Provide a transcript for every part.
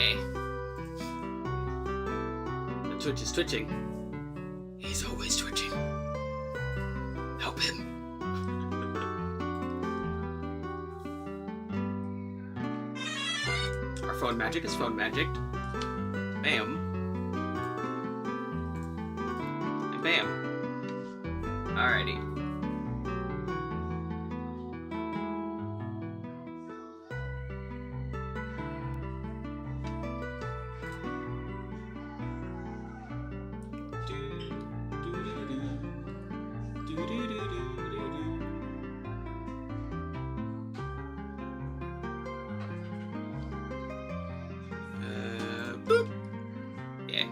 Yay. The Twitch is twitching. He's always twitching. Help him. Our phone magic is phone magic. Bam. And bam. Alrighty. Boop. Yeah.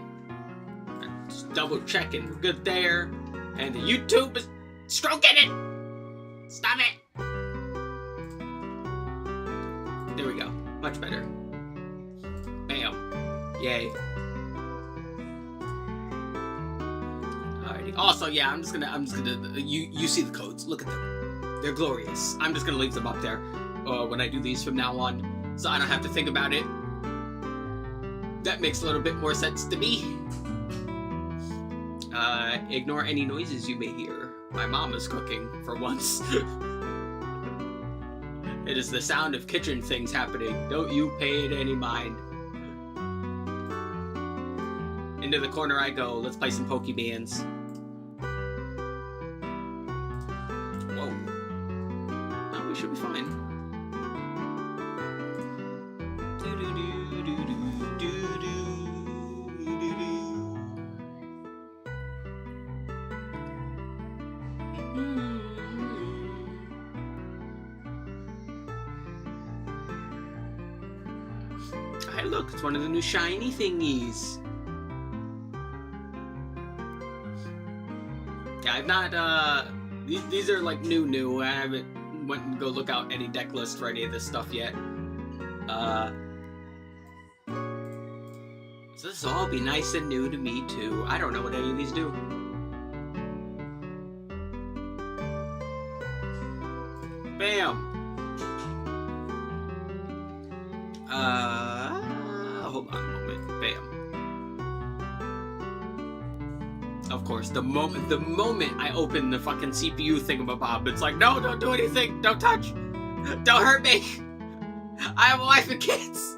Just double checking. We're good there. And the YouTube is stroking it. Stop it. There we go. Much better. Bam. Yay. Alrighty. Also, yeah, I'm just gonna. You see the codes. Look at them. They're glorious. I'm just gonna leave them up there when I do these from now on, so I don't have to think about it. That makes a little bit more sense to me. Ignore any noises you may hear. My mom is cooking, for once. It is the sound of kitchen things happening. Don't you pay it any mind. Into the corner I go. Let's play some Pokebands. Whoa. Oh, we should be fine. Hey, look, it's one of the new shiny thingies. Yeah, I've not, these are like new. I haven't went and go look out any deck list for any of this stuff yet. So this will all be nice and new to me too. I don't know what any of these do. Bam! Hold on a moment. Bam. Of course, the moment I open the fucking CPU thingamabob, it's like, no, don't do anything, don't touch, don't hurt me. I have a wife and kids.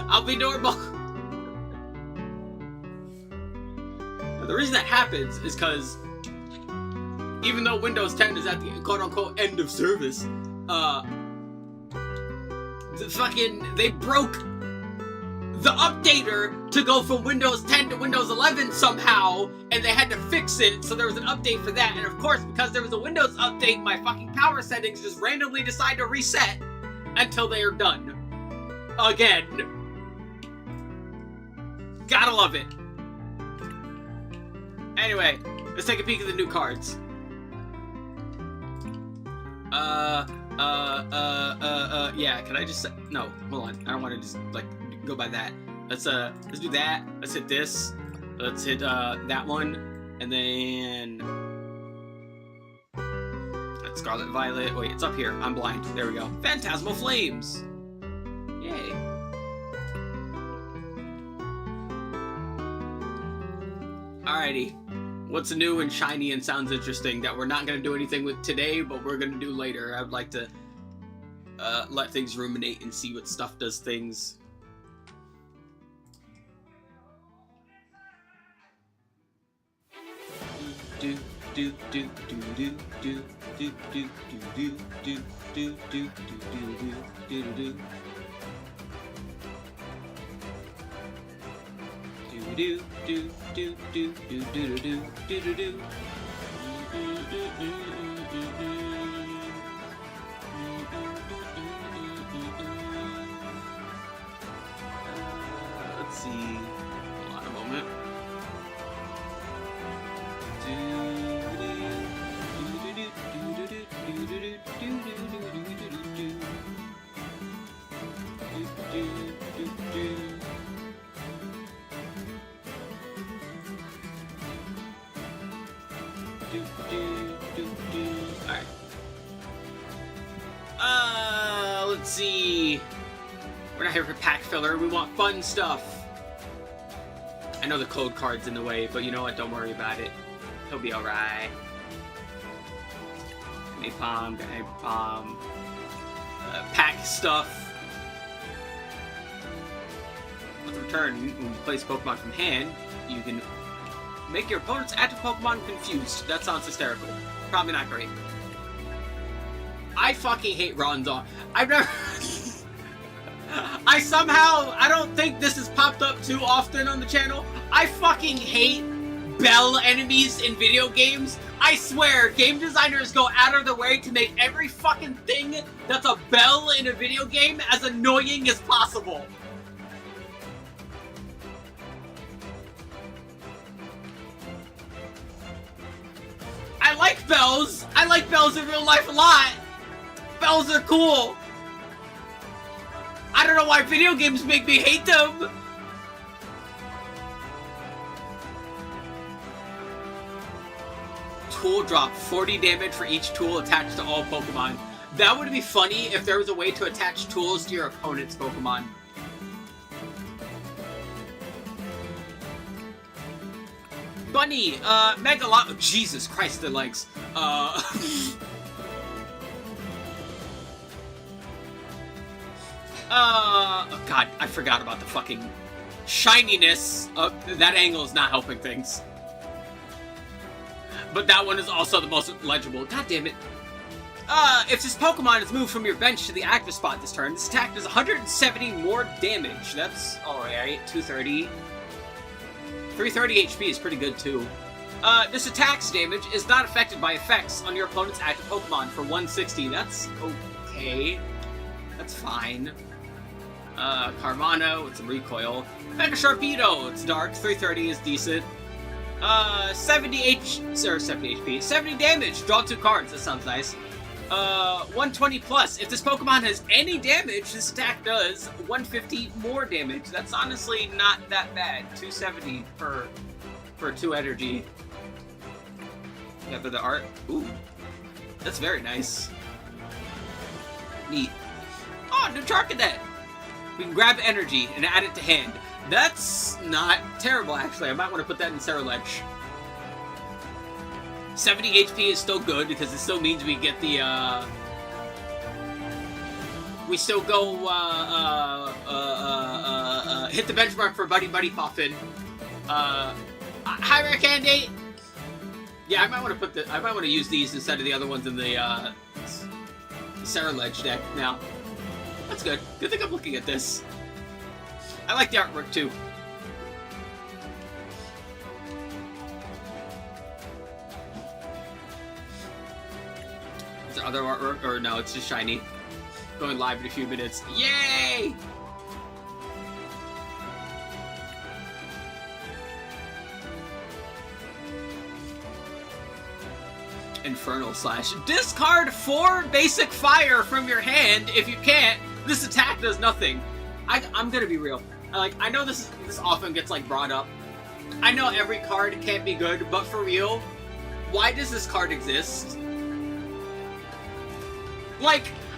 I'll be normal. The reason that happens is because even though Windows 10 is at the quote-unquote end of service, they broke the updater to go from Windows 10 to Windows 11 somehow, and they had to fix it, so there was an update for that, and of course, because there was a Windows update, my fucking power settings just randomly decide to reset until they are done. Again. Gotta love it. Anyway, let's take a peek at the new cards. Yeah, can I just say, no, hold on, I don't want to just, like, go by that. Let's do that, let's hit this, let's hit, that one, and then, that's Scarlet Violet, wait, it's up here, I'm blind, there we go. Phantasmal Flames! Yay. Alrighty. What's new and shiny and sounds interesting that we're not going to do anything with today, but we're going to do later? I'd like to let things ruminate and see what stuff does things. Do do do do do do do do do do do do do do. Do do do do do do do do do do. Let's see. Hold on a moment. Alright. Let's see. We're not here for pack filler. We want fun stuff. I know the code card's in the way, but you know what? Don't worry about it. He'll be alright. Napalm, pack stuff. With the return, when you place Pokemon from hand, you can make your opponent's active Pokemon confused. That sounds hysterical. Probably not great. I fucking hate Rondon. I've never... I don't think this has popped up too often on the channel. I fucking hate bell enemies in video games. I swear, game designers go out of their way to make every fucking thing that's a bell in a video game as annoying as possible. I like bells. I like bells in real life a lot. Bells are cool. I don't know why video games make me hate them. Tool drop 40 damage for each tool attached to all Pokemon. That would be funny if there was a way to attach tools to your opponent's Pokemon. Bunny, Megalon. Oh, Jesus Christ, their legs. Oh God, I forgot about the fucking shininess. That angle is not helping things. But that one is also the most legible. God damn it. If this Pokemon is moved from your bench to the active spot this turn, this attack does 170 more damage. That's alright. 230. 330 HP is pretty good too. This attack's damage is not affected by effects on your opponent's active Pokemon for 160. That's okay. That's fine. Carmano with some recoil. Mega Sharpedo, it's dark. 330 is decent. 70 HP. 70 damage. Draw 2 cards. That sounds nice. 120 plus. If this Pokemon has any damage, this attack does 150 more damage. That's honestly not that bad. 270 for 2 energy. Yeah, for the art. Ooh. That's very nice. Neat. Oh, new Charcadet! We can grab energy and add it to hand. That's not terrible, actually. I might want to put that in Ceruledge. 70 HP is still good, because it still means we get the, we still go, hit the benchmark for Buddy Poffin. Hi, Rare Candy! Yeah, I might want to use these instead of the other ones in the, Ceruledge deck now. That's good. Good thing I'm looking at this. I like the artwork, too. Is there other artwork? Or no, it's just shiny. Going live in a few minutes. Yay! Infernal Slash. Discard 4 basic fire from your hand. If you can't, this attack does nothing. I'm gonna be real. I know this often gets brought up. I know every card can't be good, but for real, why does this card exist?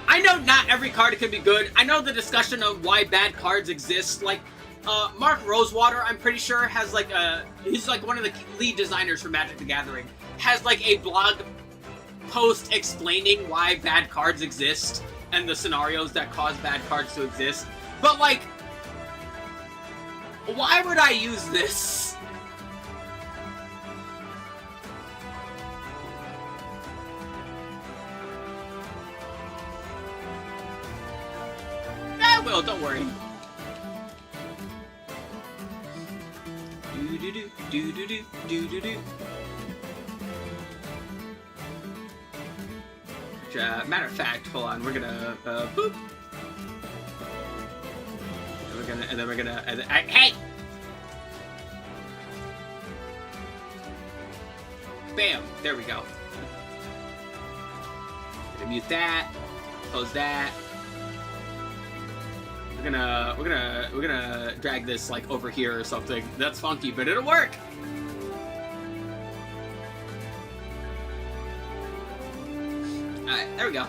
I know not every card can be good. I know the discussion of why bad cards exist. Mark Rosewater, I'm pretty sure, has he's one of the lead designers for Magic the Gathering. Has a blog post explaining why bad cards exist and the scenarios that cause bad cards to exist. But why would I use this? I will, don't worry. Matter of fact, hold on, we're gonna boop. And then we're gonna hey! Bam! There we go. Gonna mute that. Close that. We're gonna drag this over here or something. That's funky, but it'll work. Alright, there we go.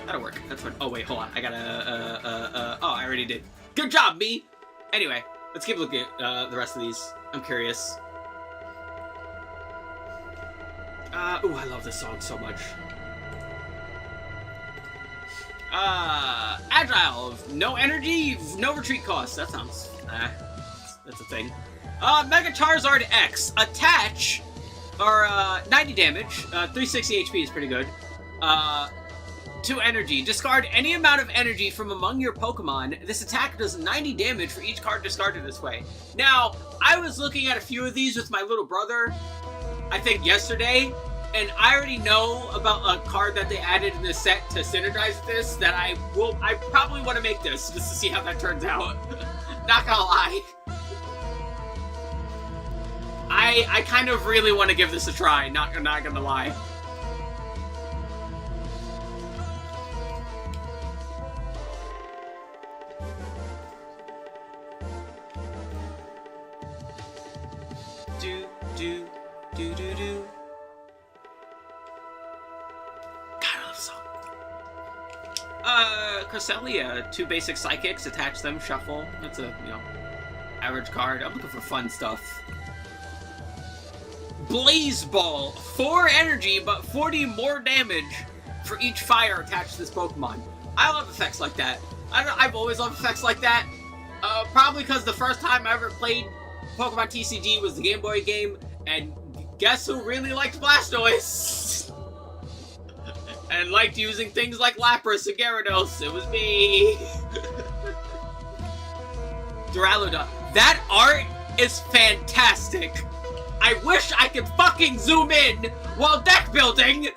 That'll work. That's fine. Oh, wait, hold on. I gotta, oh, I already did. Good job, me! Anyway, let's keep looking at the rest of these. I'm curious. Ooh, I love this song so much. Agile. No energy, no retreat cost. That sounds, that's a thing. Mega Charizard X. Attach, or, 90 damage. 360 HP is pretty good. 2 energy. Discard any amount of energy from among your Pokemon. This attack does 90 damage for each card discarded this way. Now, I was looking at a few of these with my little brother, I think yesterday, and I already know about a card that they added in this set to synergize this, that I probably want to make this, just to see how that turns out. Not gonna lie. I kind of really want to give this a try, not gonna lie. Do. God, I love this song. Cresselia, 2 basic psychics, attach them, shuffle. That's a, average card. I'm looking for fun stuff. Blaze Ball, 4 energy, but 40 more damage for each fire attached to this Pokemon. I love effects like that. I've always loved effects like that. Probably because the first time I ever played Pokemon TCG was the Game Boy game, and guess who really liked Blastoise? And liked using things like Lapras and Gyarados? It was me! Duraludon. That art is fantastic! I wish I could fucking zoom in while deck building!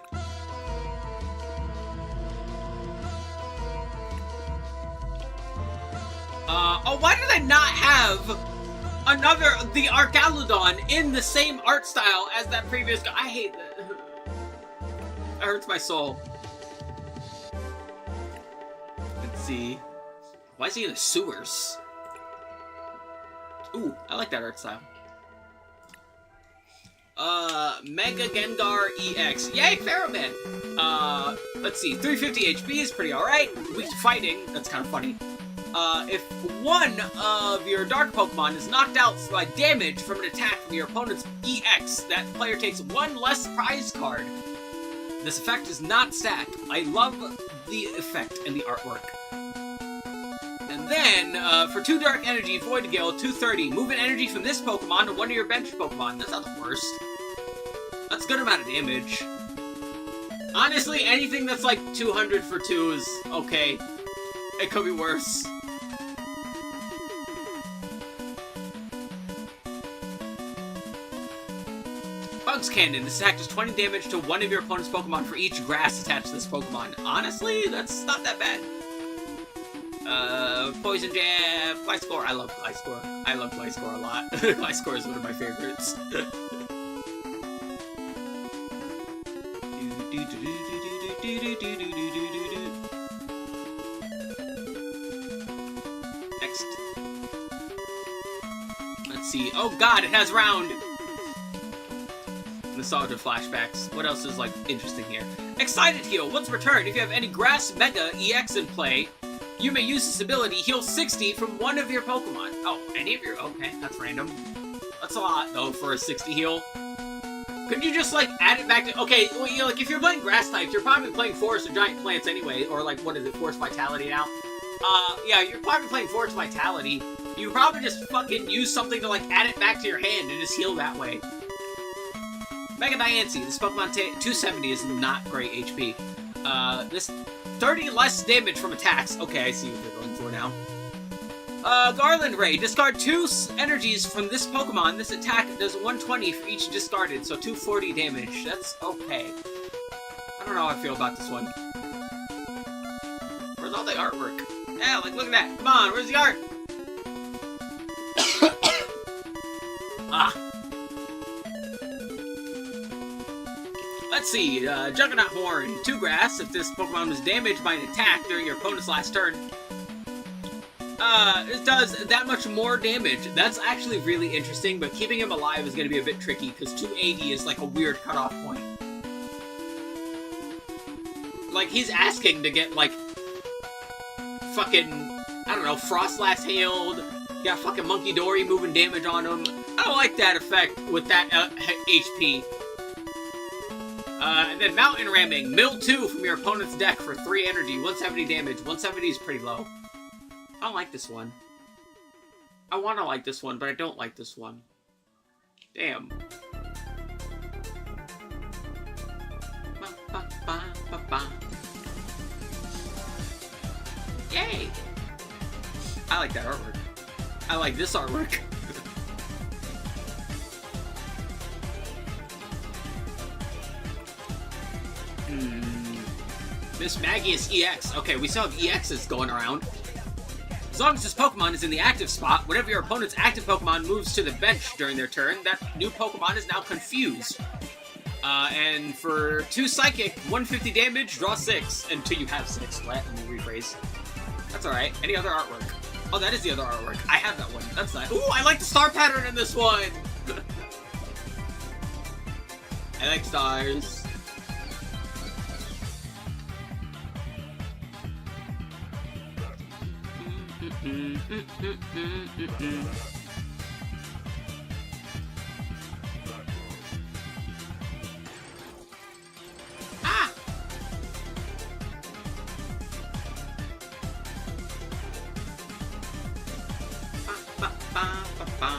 Oh, why did I not have the Argaludon in the same art style as that previous guy? I hate that. That hurts my soul. Let's see. Why is he in the sewers? Ooh, I like that art style. Mega Gengar EX. Yay, Pharaohman! Let's see. 350 HP is pretty alright. Weak to fighting. That's kind of funny. If one of your Dark Pokemon is knocked out by damage from an attack from your opponent's EX, that player takes 1 less prize card. This effect is not stacked. I love the effect and the artwork. And then, for 2 Dark Energy, Void Gale, 230. Move an energy from this Pokemon to one of your bench Pokemon. That's not the worst. That's a good amount of damage. Honestly, anything that's like 200 for 2 is okay. It could be worse. Bug's Cannon. This attack does 20 damage to one of your opponent's Pokemon for each grass attached to this Pokemon. Honestly, that's not that bad. Poison Jab, Gliscor. I love Gliscor. I love Gliscor a lot. Gliscor is one of my favorites. Next. Let's see. Oh god, it has round! Nostalgia flashbacks. What else is, like, interesting here? Excited Heal. Once returned, if you have any Grass Mega EX in play, you may use this ability, heal 60 from one of your Pokemon. Oh, any of your... Okay, that's random. That's a lot, though, for a 60 heal. Could you just, like, add it back to... Okay, well, you know, like, if you're playing Grass types, you're probably playing Forest or Giant Plants anyway, or, like, what is it, Forest Vitality now? Yeah, you're probably playing Forest Vitality. You probably just fucking use something to, like, add it back to your hand and just heal that way. Mega Diancie. This Pokemon 270 is not great HP. This 30 less damage from attacks. Okay, I see what they're going for now. Garland Ray. Discard 2 energies from this Pokemon. This attack does 120 for each discarded, so 240 damage. That's okay. I don't know how I feel about this one. Where's all the artwork? Yeah, like, look at that. Come on, where's the art? Ah. Let's see, Juggernaut Horn, 2 grass. If this Pokemon was damaged by an attack during your opponent's last turn, it does that much more damage. That's actually really interesting, but keeping him alive is going to be a bit tricky, because 280 is like a weird cutoff point. Like, he's asking to get, like, fucking, I don't know, Frostlass hailed. You got fucking Monkey Dory moving damage on him. I don't like that effect with that HP. And then Mountain Ramming. Mill 2 from your opponent's deck for 3 energy. 170 damage. 170 is pretty low. I don't like this one. I want to like this one, but I don't like this one. Damn. Yay! I like that artwork. I like this artwork. Miss Magius EX. Okay, we still have EXs going around. As long as this Pokemon is in the active spot, whenever your opponent's active Pokemon moves to the bench during their turn, that new Pokemon is now confused. And for 2 Psychic, 150 damage, draw 6 until you have 6. Let me rephrase. That's alright. Any other artwork? Oh, that is the other artwork. I have that one. That's nice. Ooh, I like the star pattern in this one! I like stars. Ah! Ba, ba, ba, ba.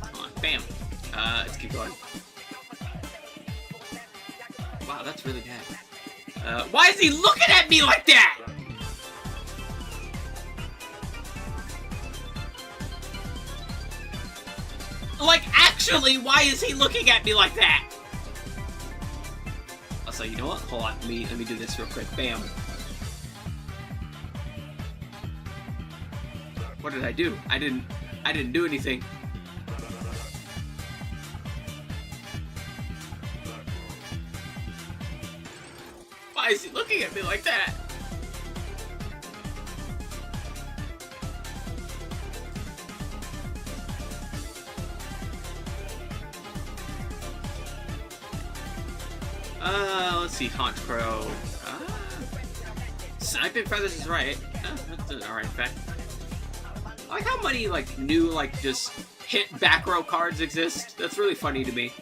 Come on, bam. Let's keep going. Wow, that's really bad. Why is he looking at me like that? Like, actually, why is he looking at me like that? Also, you know what? Hold on, let me do this real quick. Bam. What did I do? I didn't do anything. Why is he looking at me like that? Let's see, Haunch Crow. Sniping Feathers is right. That's an alright effect. I like how many, like, new, like, just hit back row cards exist. That's really funny to me.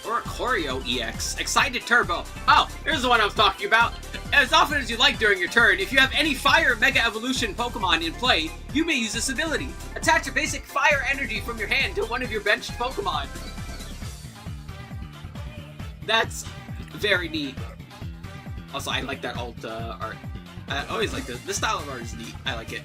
Or a Choreo EX. Excited Turbo. Oh, here's the one I was talking about. As often as you like during your turn, if you have any Fire Mega Evolution Pokemon in play, you may use this ability. Attach a basic Fire Energy from your hand to one of your benched Pokemon. That's very neat. Also, I like that alt art. I always like this. This style of art is neat. I like it.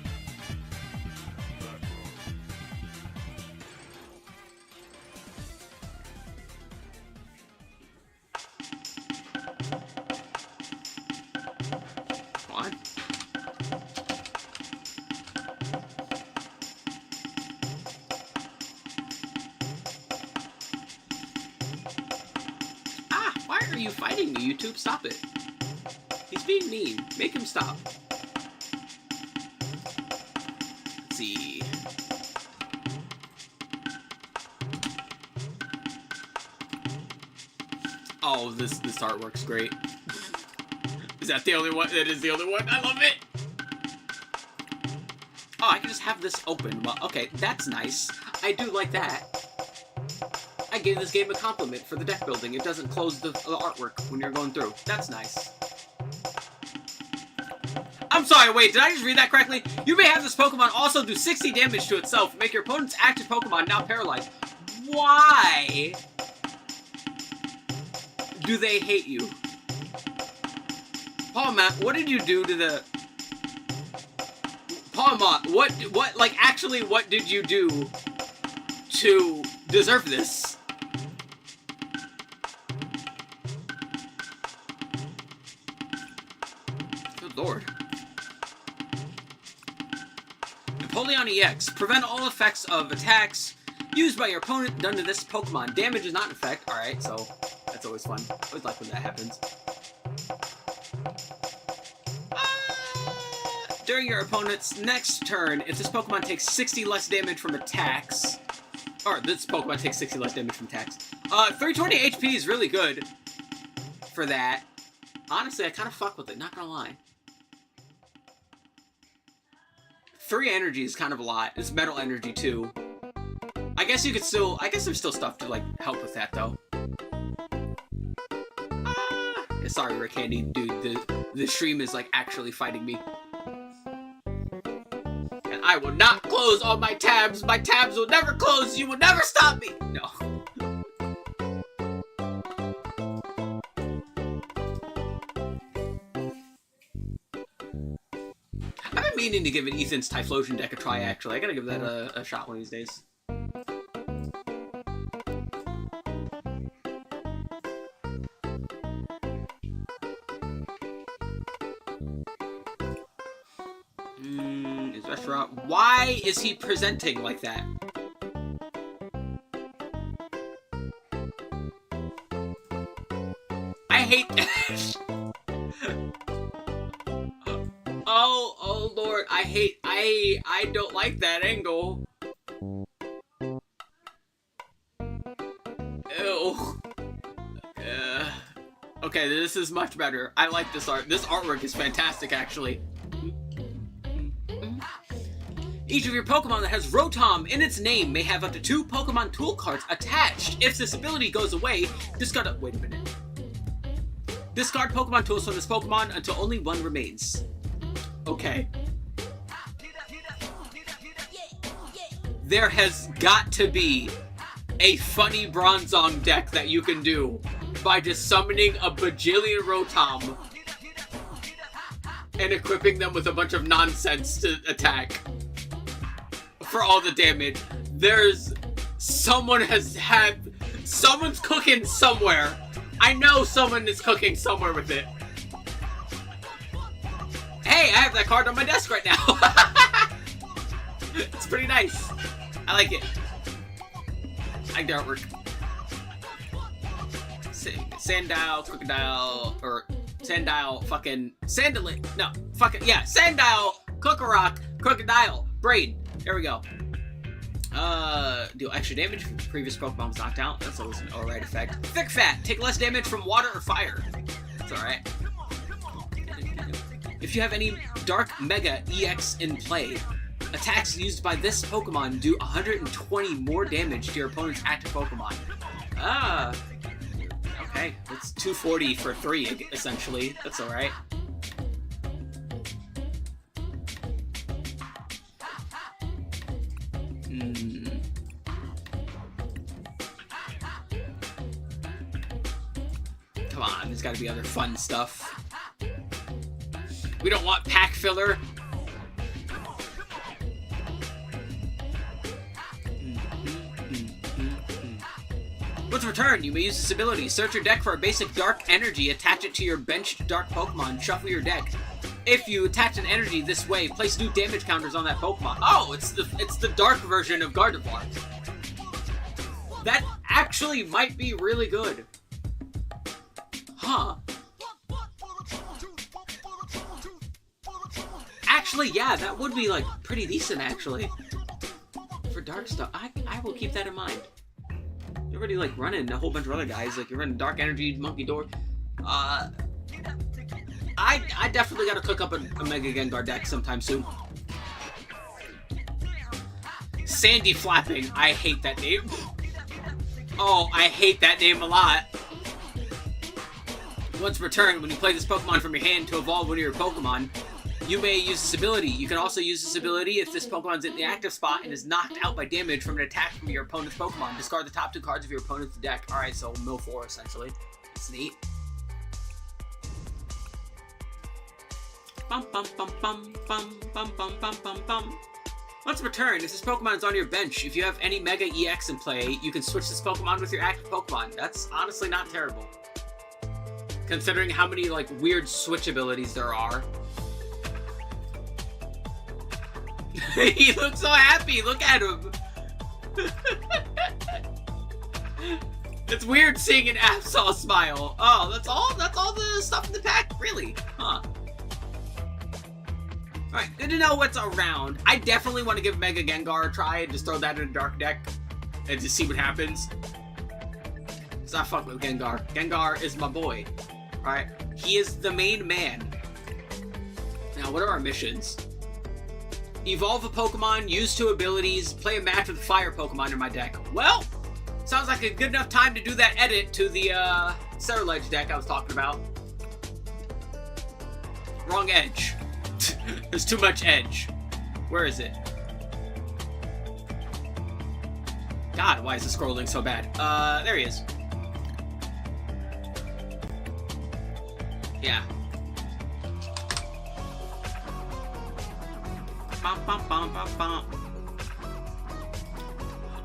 Come on. Ah, why are you fighting me, YouTube? Stop it. He's being mean. Make him stop. Let's see. Oh, this artwork's great. Is that the only one? That is the only one. I love it. Oh, I can just have this open. Well, okay, that's nice. I do like that. I gave this game a compliment for the deck building. It doesn't close the artwork when you're going through. That's nice. I'm sorry, wait, did I just read that correctly? You may have this Pokemon also do 60 damage to itself. Make your opponent's active Pokemon now paralyzed. Why do they hate you? Palmont, what did you do to the... Palmont, what, like, actually, what did you do to deserve this? Good lord. Napoleon EX. Prevent all effects of attacks used by your opponent done to this Pokemon. Damage is not an effect. Alright, so that's always fun. Always like when that happens. During your opponent's next turn, if this Pokemon takes 60 less damage from attacks, or this Pokemon takes 60 less damage from attacks, 320 HP is really good for that. Honestly, I kind of fuck with it, not gonna lie. 3 energy is kind of a lot. It's metal energy too. I guess you could still, I guess there's still stuff to like help with that though. Yeah, sorry, Rick Handy, dude, the stream is like actually fighting me. And I will not close all my tabs. My tabs will never close. You will never stop me. No. I've been meaning to give an Ethan's Typhlosion deck a try, actually. I gotta give that a shot one of these days. His restaurant. Why is he presenting like that? I hate that. Oh Lord, I don't like that angle. Ew. Okay, this is much better. I like this art. This artwork is fantastic, actually. Each of your Pokemon that has Rotom in its name may have up to 2 Pokemon tool cards attached. If this ability goes away, discard it. Wait a minute. Discard Pokemon tools from this Pokemon until only 1 remains. Okay. There has got to be a funny Bronzong deck that you can do by just summoning a bajillion Rotom and equipping them with a bunch of nonsense to attack for all the damage. Someone's cooking somewhere. I know someone is cooking somewhere with it. Hey, I have that card on my desk right now. It's pretty nice. I like it. I like the artwork. Sandile, Crocodile, or Sandile, fucking Sandalin. No, fucking, yeah, Sandile, Kokorok, Crocodile, Braid. There we go. Deal extra damage from previous Pokemon was knocked out. That's always an alright effect. Thick Fat. Take less damage from water or fire. That's alright. If you have any Dark Mega EX in play, attacks used by this Pokemon do 120 more damage to your opponent's active Pokemon. Okay. That's 240 for 3, essentially. That's alright. Come on, there's gotta be other fun stuff. We don't want pack filler. Once returned, you may use this ability. Search your deck for a basic dark energy, attach it to your benched dark Pokemon, shuffle your deck. If you attach an energy this way, place new damage counters on that Pokemon. Oh, it's the dark version of Gardevoir. That actually might be really good. Huh. Actually, yeah, that would be, like, pretty decent, actually. For dark stuff. I will keep that in mind. You're already, like, running a whole bunch of other guys. Like, you're running Dark Energy, Monkey Door. I definitely gotta cook up a Mega Gengar deck sometime soon. Sandy Flapping. I hate that name. Oh, I hate that name a lot. Once returned, when you play this Pokemon from your hand to evolve one of your Pokemon, you may use this ability. You can also use this ability if this Pokemon's in the active spot and is knocked out by damage from an attack from your opponent's Pokemon. Discard the top 2 cards of your opponent's deck. Alright, so mill 4, essentially. It's neat. Bum bum bum bum bum bum bum bum bum bum. Once returned, if this Pokemon is on your bench, if you have any Mega EX in play, you can switch this Pokemon with your active Pokemon. That's honestly not terrible, considering how many, like, weird switch abilities there are. He looks so happy. Look at him. It's weird seeing an Absol smile. Oh, that's all the stuff in the pack? Really? Huh. Alright, good to know what's around. I definitely want to give Mega Gengar a try and just throw that in a dark deck and just see what happens. Because I fuck with Gengar. Gengar is my boy. Alright, he is the main man. Now, what are our missions? Evolve a Pokemon, use 2 abilities, play a match with a fire Pokemon in my deck. Well, sounds like a good enough time to do that edit to the Ceruledge deck I was talking about. Wrong edge. There's too much edge. Where is it? God, why is the scrolling so bad? There he is. Yeah. Bum, bum, bum, bum, bum.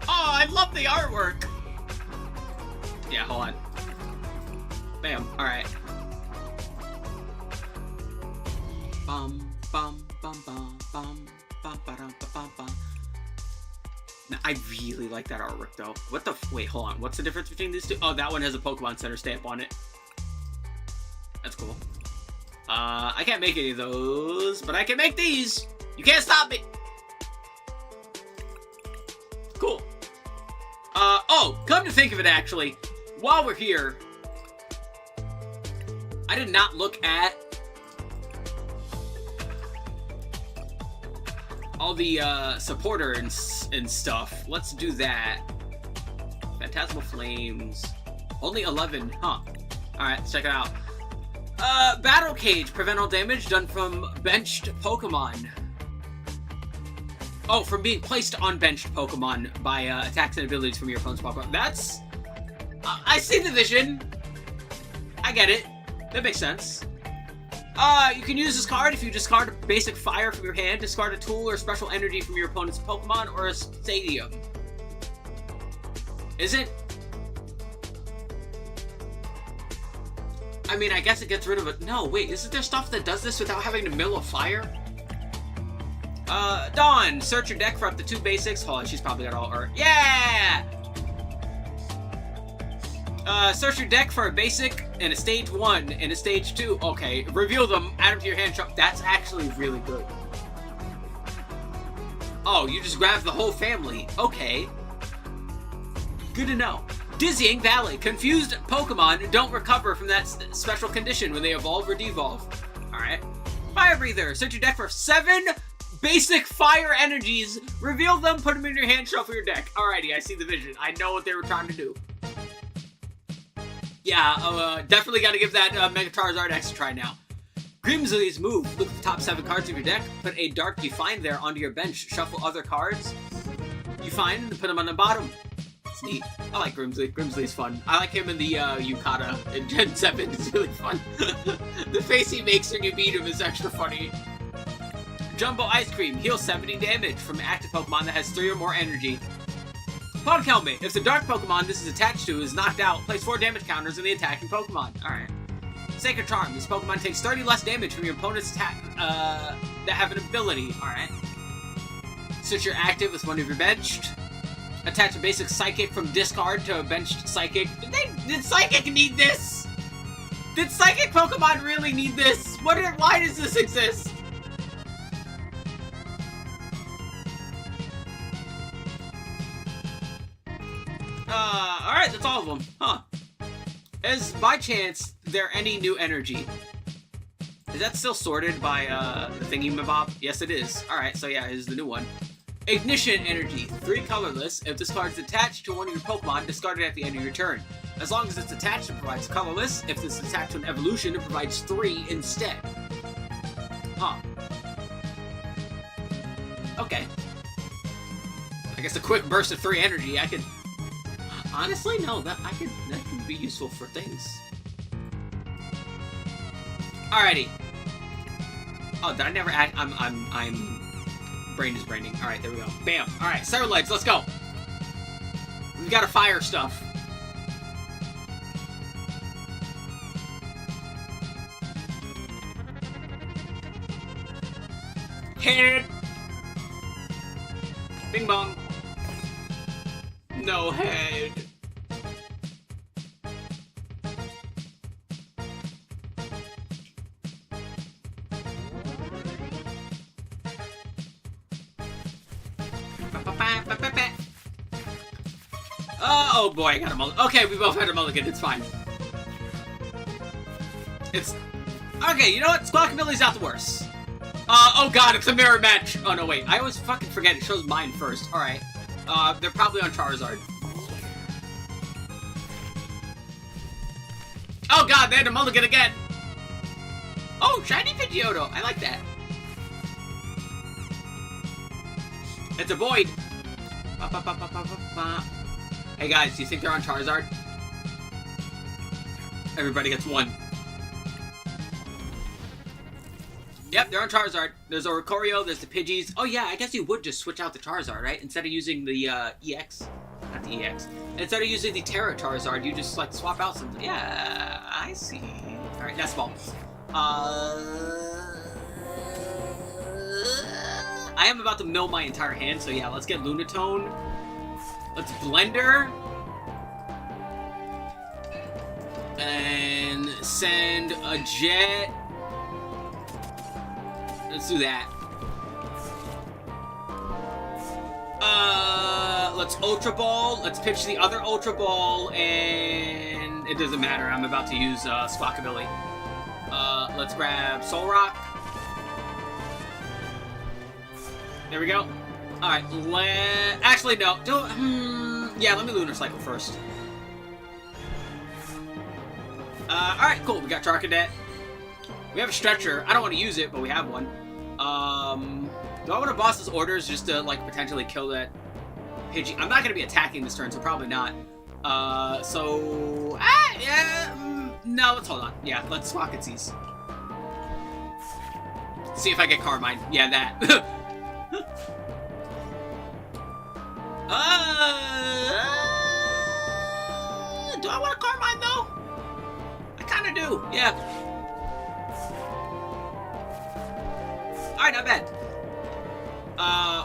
Oh, I love the artwork. Yeah, hold on. Bam. All right. Bum, bum, bum, bum, bum, bum, ba-dum, ba-bum, bum. Now, I really like that artwork, though. What the? Wait, hold on. What's the difference between these two? Oh, that one has a Pokemon Center stamp on it. That's cool. I can't make any of those, but I can make these. You can't stop me! Cool. Oh, come to think of it, actually, while we're here, I did not look at all the, supporter and stuff. Let's do that. Phantasmal Flames. Only 11, huh? Alright, let's check it out. Battle Cage. Prevent all damage done from benched Pokemon. Oh, from being placed on benched Pokemon by attacks and abilities from your opponent's Pokemon. That's... I see the vision. I get it. That makes sense. You can use this card if you discard a basic fire from your hand, discard a tool or special energy from your opponent's Pokemon or a stadium. Is it? I mean, I guess it gets rid of it. No, wait, isn't there stuff that does this without having to mill a fire? Dawn, search your deck for up to 2 basics. Hold on, she's probably got all her. Yeah! Search your deck for a basic and a stage 1 and a stage 2. Okay, reveal them, add them to your hand shop. That's actually really good. Oh, you just grabbed the whole family. Okay. Good to know. Dizzying Valley. Confused Pokemon don't recover from that special condition when they evolve or devolve. Alright. Fire Breather. Search your deck for 7 basic fire energies. Reveal them, put them in your hand, shuffle your deck. Alrighty, I see the vision. I know what they were trying to do. Yeah, definitely got to give that Mega Charizard X a try now. Grimsley's move. Look at the top 7 cards of your deck. Put a Dark you find there onto your bench. Shuffle other cards you find and put them on the bottom. It's neat. I like Grimsley. Grimsley's fun. I like him in the Yukata in Gen 7. It's really fun. The face he makes when you beat him is extra funny. Jumbo Ice Cream. Heals 70 damage from an active Pokemon that has 3 or more energy. Punk Helmet. If the Dark Pokemon this is attached to is knocked out, place 4 damage counters on the attacking Pokemon. Alright. Sacred Charm. This Pokemon takes 30 less damage from your opponent's attack that have an ability. Alright. Switch your active with one of your benched. Attach a basic Psychic from discard to a benched Psychic. Did Psychic need this? Did Psychic Pokemon really need this? Why does this exist? Alright, that's all of them. Huh. Is, by chance, there any new energy? Is that still sorted by, the thingy-mabob? Yes, it is. Alright, so yeah, here's the new one. Ignition Energy. 3 colorless. If this card is attached to one of your Pokemon, discard it at the end of your turn. As long as it's attached, it provides colorless. If this is attached to an evolution, it provides 3 instead. Huh. Okay. I guess a quick burst of 3 energy, I could... Honestly, no, that can be useful for things. Alrighty. Oh, did I never act? I'm brain is braining. Alright, there we go. Bam. Alright, Ceruledge, let's go. We've got to fire stuff. Head. Bing bong. No head. Oh boy, I got a mulligan. Okay, we both had a mulligan. It's fine. It's... Okay, you know what? Squawkabilly's not the worst. Oh god, it's a mirror match. Oh no, wait. I always fucking forget. It shows mine first. Alright. They're probably on Charizard. Oh god, they had a mulligan again. Oh, shiny Pidgeotto. I like that. It's a void. Hey guys, do you think they're on Charizard? Everybody gets one. Yep, they're on Charizard. There's a Oricorio, there's the Pidgeys. Oh yeah, I guess you would just switch out the Charizard, right? Instead of using the EX. Not the EX. Instead of using the Terra Charizard, you just like swap out something. Yeah, I see. Alright, that's small. I am about to mill my entire hand, so yeah, let's get Lunatone. Let's Blender. And send a Jet. Let's do that. Let's Ultra Ball. Let's pitch the other Ultra Ball, and it doesn't matter. I'm about to use Squawkabilly. Let's grab Solrock. There we go. Alright, actually, no. Yeah, let me Lunar Cycle first. Alright, cool. We got Charcadet. We have a Stretcher. I don't want to use it, but we have one. Do I want to boss his orders just to, like, potentially kill that Pidgey? I'm not going to be attacking this turn, so probably not. Yeah, no, let's hold on. Yeah, let's Swap and Seize. See if I get Carmine. Yeah, that. Do I want a Carmine, though? I kind of do, yeah. Alright, not bad.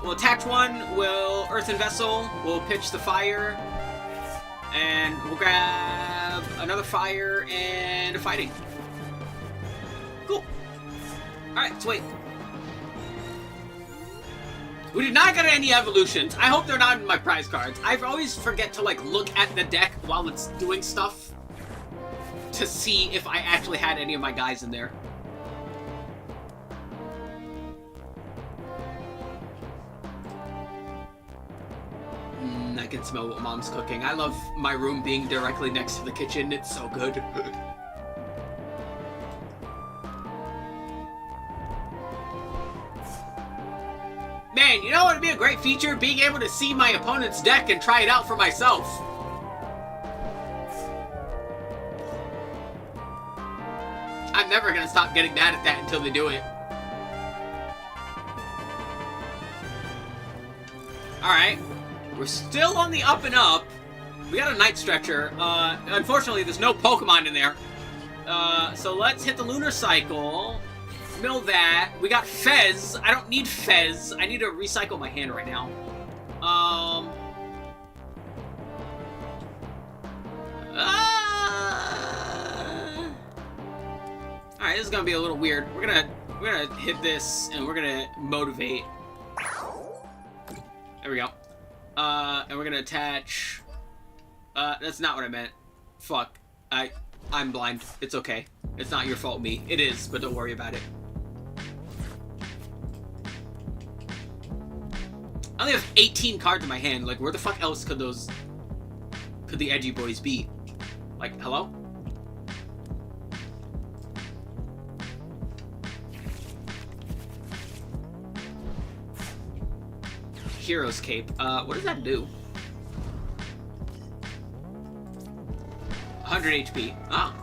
We'll attach one, we'll Earthen Vessel, we'll pitch the fire, and we'll grab another fire and a fighting. Cool. Alright, let's wait. We did not get any evolutions. I hope they're not in my prize cards. I always forget to, like, look at the deck while it's doing stuff to see if I actually had any of my guys in there. I can smell what Mom's cooking. I love my room being directly next to the kitchen. It's so good. Man, you know what would be a great feature? Being able to see my opponent's deck and try it out for myself. I'm never gonna stop getting mad at that until they do it. Alright. We're still on the up and up. We got a Night Stretcher. Unfortunately, there's no Pokemon in there. So let's hit the Lunar Cycle. Mill that. We got Fez. I don't need Fez. I need to recycle my hand right now. Alright, this is gonna be a little weird. We're gonna hit this and we're gonna motivate. There we go. And we're gonna attach... that's not what I meant. Fuck. I'm blind. It's okay. It's not your fault, me. It is, but don't worry about it. I only have 18 cards in my hand. Like, where the fuck else could the edgy boys be? Like, hello? Hero's Cape. What does that do? 100 HP. Ah.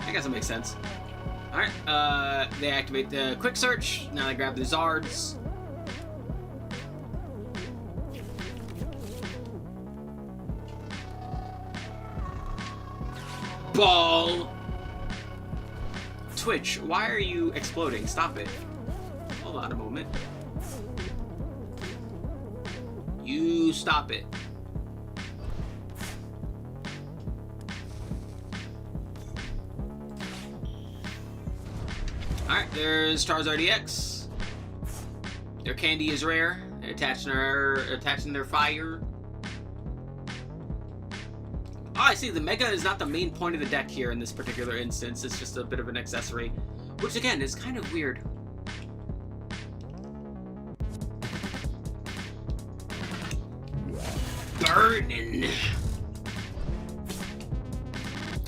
I guess that makes sense. Alright, they activate the Quick Search. Now they grab the Zards. Ball! Twitch, why are you exploding? Stop it. Hold on a moment. You stop it. Alright, there's Charizard EX. Their candy is rare. attaching their fire. Oh, I see. The Mega is not the main point of the deck here in this particular instance. It's just a bit of an accessory, which again is kind of weird. Burning.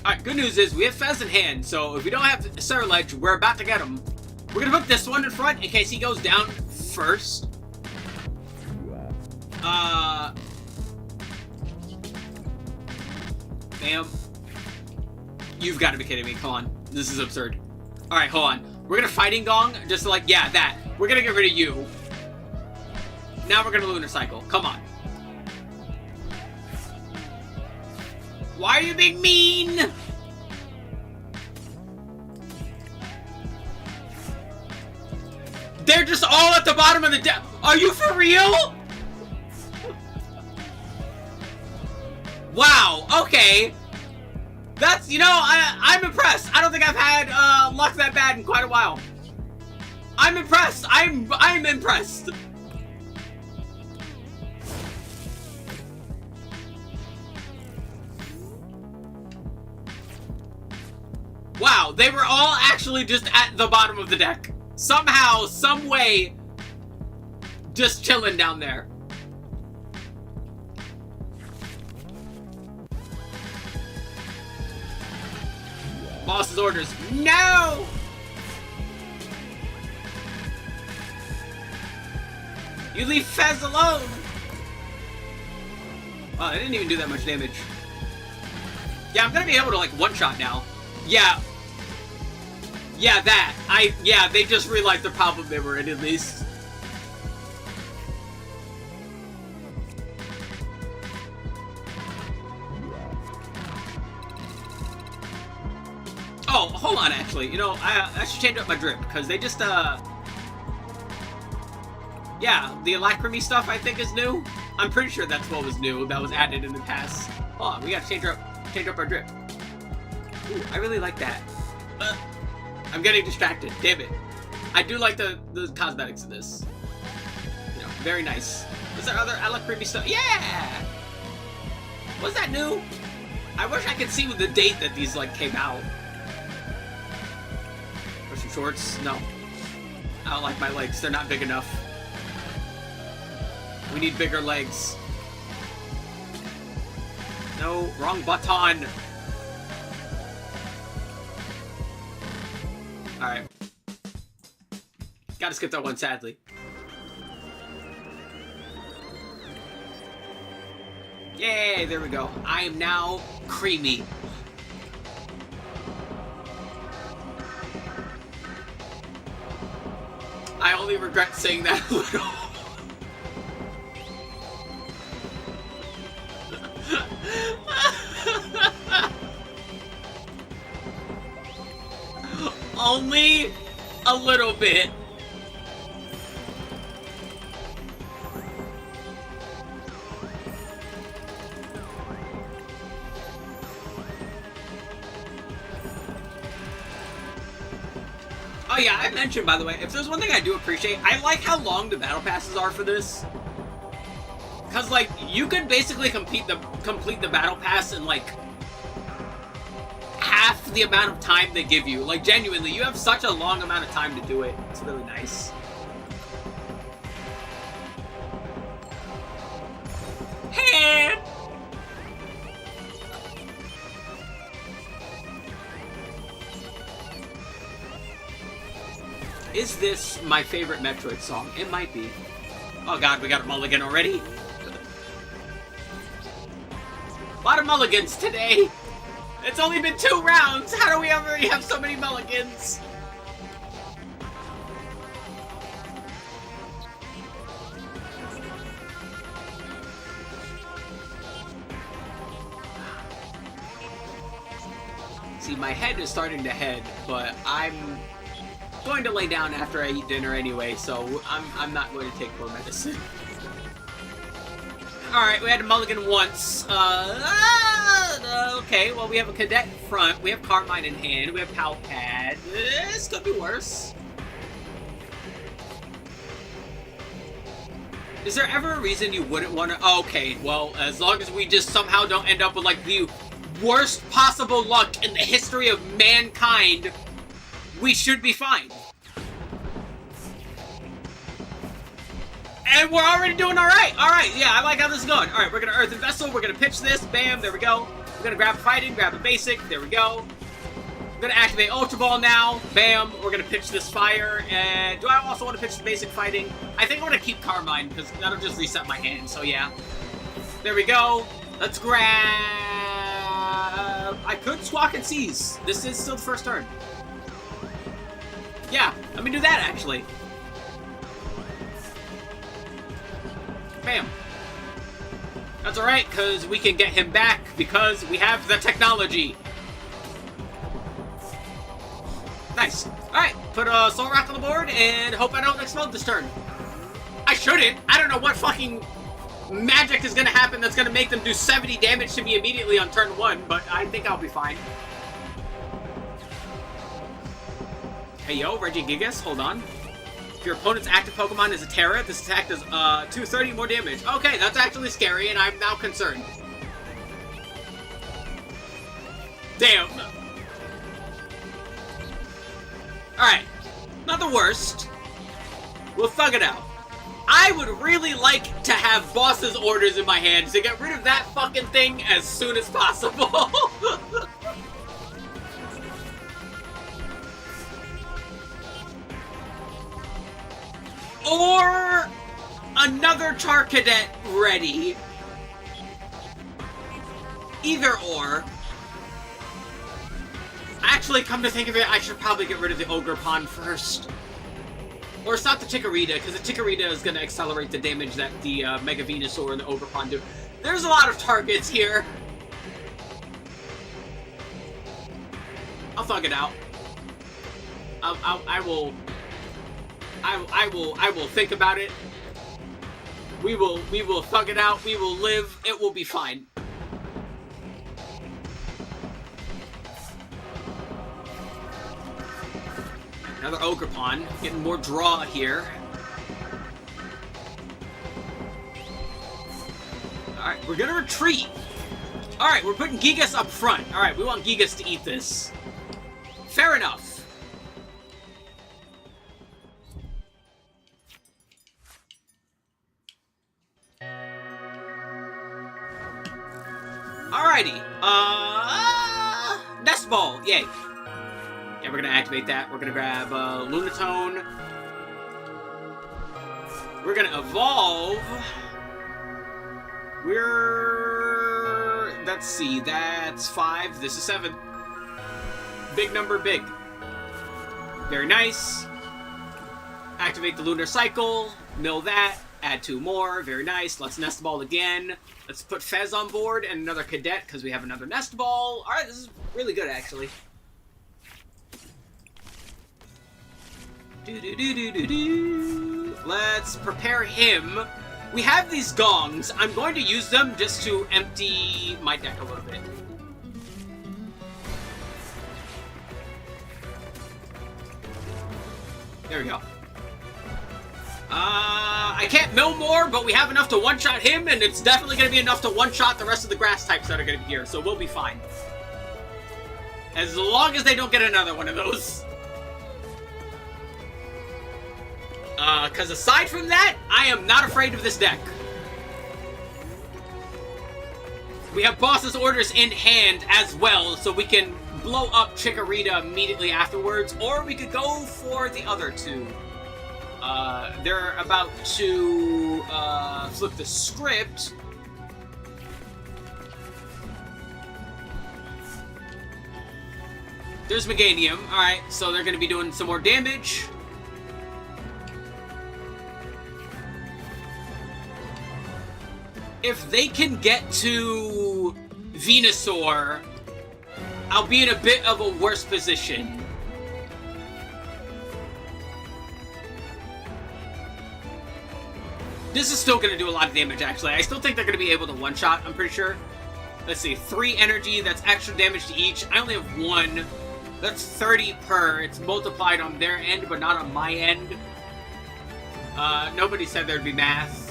Alright, good news is we have Fez in hand, so if we don't have Surledge, we're about to get him. We're gonna put this one in front in case he goes down first. Bam. You've got to be kidding me. Come on. This is absurd. Alright, hold on. We're gonna Fighting Gong, just like, yeah, that. We're gonna get rid of you. Now we're gonna Lunar Cycle. Come on. Why are you being mean? They're just all at the bottom of the deck. Are you for real? Wow, okay. That's, you know, I'm impressed. I don't think I've had luck that bad in quite a while. I'm impressed. I'm impressed. Wow, they were all actually just at the bottom of the deck. Somehow, some way, just chilling down there. Boss's orders. No! You leave Fez alone! Oh, I didn't even do that much damage. Yeah, I'm gonna be able to, like, one-shot now. Yeah. Yeah, that. Yeah, they just realized the problem they were in, at least. Oh, hold on, actually. You know, I should change up my drip, because they just, yeah, the Alacrimy stuff, I think, is new. I'm pretty sure that's what was new, that was added in the past. Hold on, we gotta change up our drip. Ooh, I really like that. I'm getting distracted, damn it. I do like the cosmetics of this. You know, very nice. Was there other Alacrimy stuff? Yeah! Was that new? I wish I could see with the date that these, like, came out. Or some shorts? No. I don't like my legs, they're not big enough. We need bigger legs. No, wrong button. Alright. Gotta skip that one, sadly. Yay, there we go. I am now creamy. I only regret saying that a little. Only a little bit. Oh yeah, I mentioned, by the way, if there's one thing I do appreciate, I like how long the battle passes are for this. Because, like, you could basically complete the battle pass in, like, half the amount of time they give you. Like, genuinely, you have such a long amount of time to do it. It's really nice. Hey! Is this my favorite Metroid song? It might be. Oh god, we got a mulligan already? A lot of mulligans today! It's only been 2 rounds! How do we already have so many mulligans? See, my head is starting to head, but I'm going to lay down after I eat dinner anyway, so I'm not going to take more medicine. Alright, we had a mulligan once. Okay, well, we have a cadet in front, we have Carmine in hand, we have Palpad. This could be worse. Is there ever a reason you wouldn't want to... Oh, okay, well, as long as we just somehow don't end up with, like, the worst possible luck in the history of mankind, we should be fine. And we're already doing alright. Alright, yeah, I like how this is going. Alright, we're gonna Earthen Vessel, we're gonna pitch this, bam, there we go. We're gonna grab fighting, grab a basic, there we go. We're gonna activate Ultra Ball now, bam, we're gonna pitch this fire, and do I also want to pitch the basic fighting? I think I'm gonna keep Carmine, because that'll just reset my hand, so yeah. There we go. Let's grab... I could Squawk and Seize. This is still the first turn. Yeah, let me do that, actually. Bam. That's alright, because we can get him back, because we have the technology. Nice. Alright, put a Soul Rock on the board, and hope I don't explode this turn. I shouldn't. I don't know what fucking magic is going to happen that's going to make them do 70 damage to me immediately on turn 1, but I think I'll be fine. Hey yo, Regigigas, hold on. If your opponent's active Pokemon is a Terra, this attack does 230 more damage. Okay, that's actually scary, and I'm now concerned. Damn. Alright, not the worst. We'll thug it out. I would really like to have boss's orders in my hands to get rid of that fucking thing as soon as possible. Or another Charcadet ready. Either or. Actually, come to think of it, I should probably get rid of the Ogre Pond first. Or stop the Chikorita, because the Chikorita is going to accelerate the damage that the Mega Venusaur and the Ogre Pond do. There's a lot of targets here. I'll thug it out. I will think about it. We will thug it out. We will live. It will be fine. Another Ogre Pond, getting more draw here. Alright, we're gonna retreat. Alright, we're putting Gigas up front. Alright, we want Gigas to eat this. Fair enough. Alrighty. Nest Ball, yay. Yeah, we're gonna activate that. We're gonna grab Lunatone. We're gonna evolve. Let's see, that's 5. This is 7. Big number, big. Very nice. Activate the Lunar Cycle. Mill that. Add 2 more. Very nice. Let's Nest Ball again. Let's put Fez on board and another Cadet because we have another Nest Ball. Alright, this is really good, actually. Let's prepare him. We have these gongs. I'm going to use them just to empty my deck a little bit. There we go. I can't mill more, but we have enough to one-shot him, and it's definitely going to be enough to one-shot the rest of the grass types that are going to be here, so we'll be fine. As long as they don't get another one of those. Because aside from that, I am not afraid of this deck. We have boss's orders in hand as well, so we can blow up Chikorita immediately afterwards, or we could go for the other 2. They're about to flip the script. There's Meganium. Alright, so they're going to be doing some more damage. If they can get to Venusaur, I'll be in a bit of a worse position. This is still going to do a lot of damage, actually. I still think they're going to be able to one-shot, I'm pretty sure. Let's see, 3 energy, that's extra damage to each. I only have 1. That's 30 per. It's multiplied on their end, but not on my end. Nobody said there'd be math.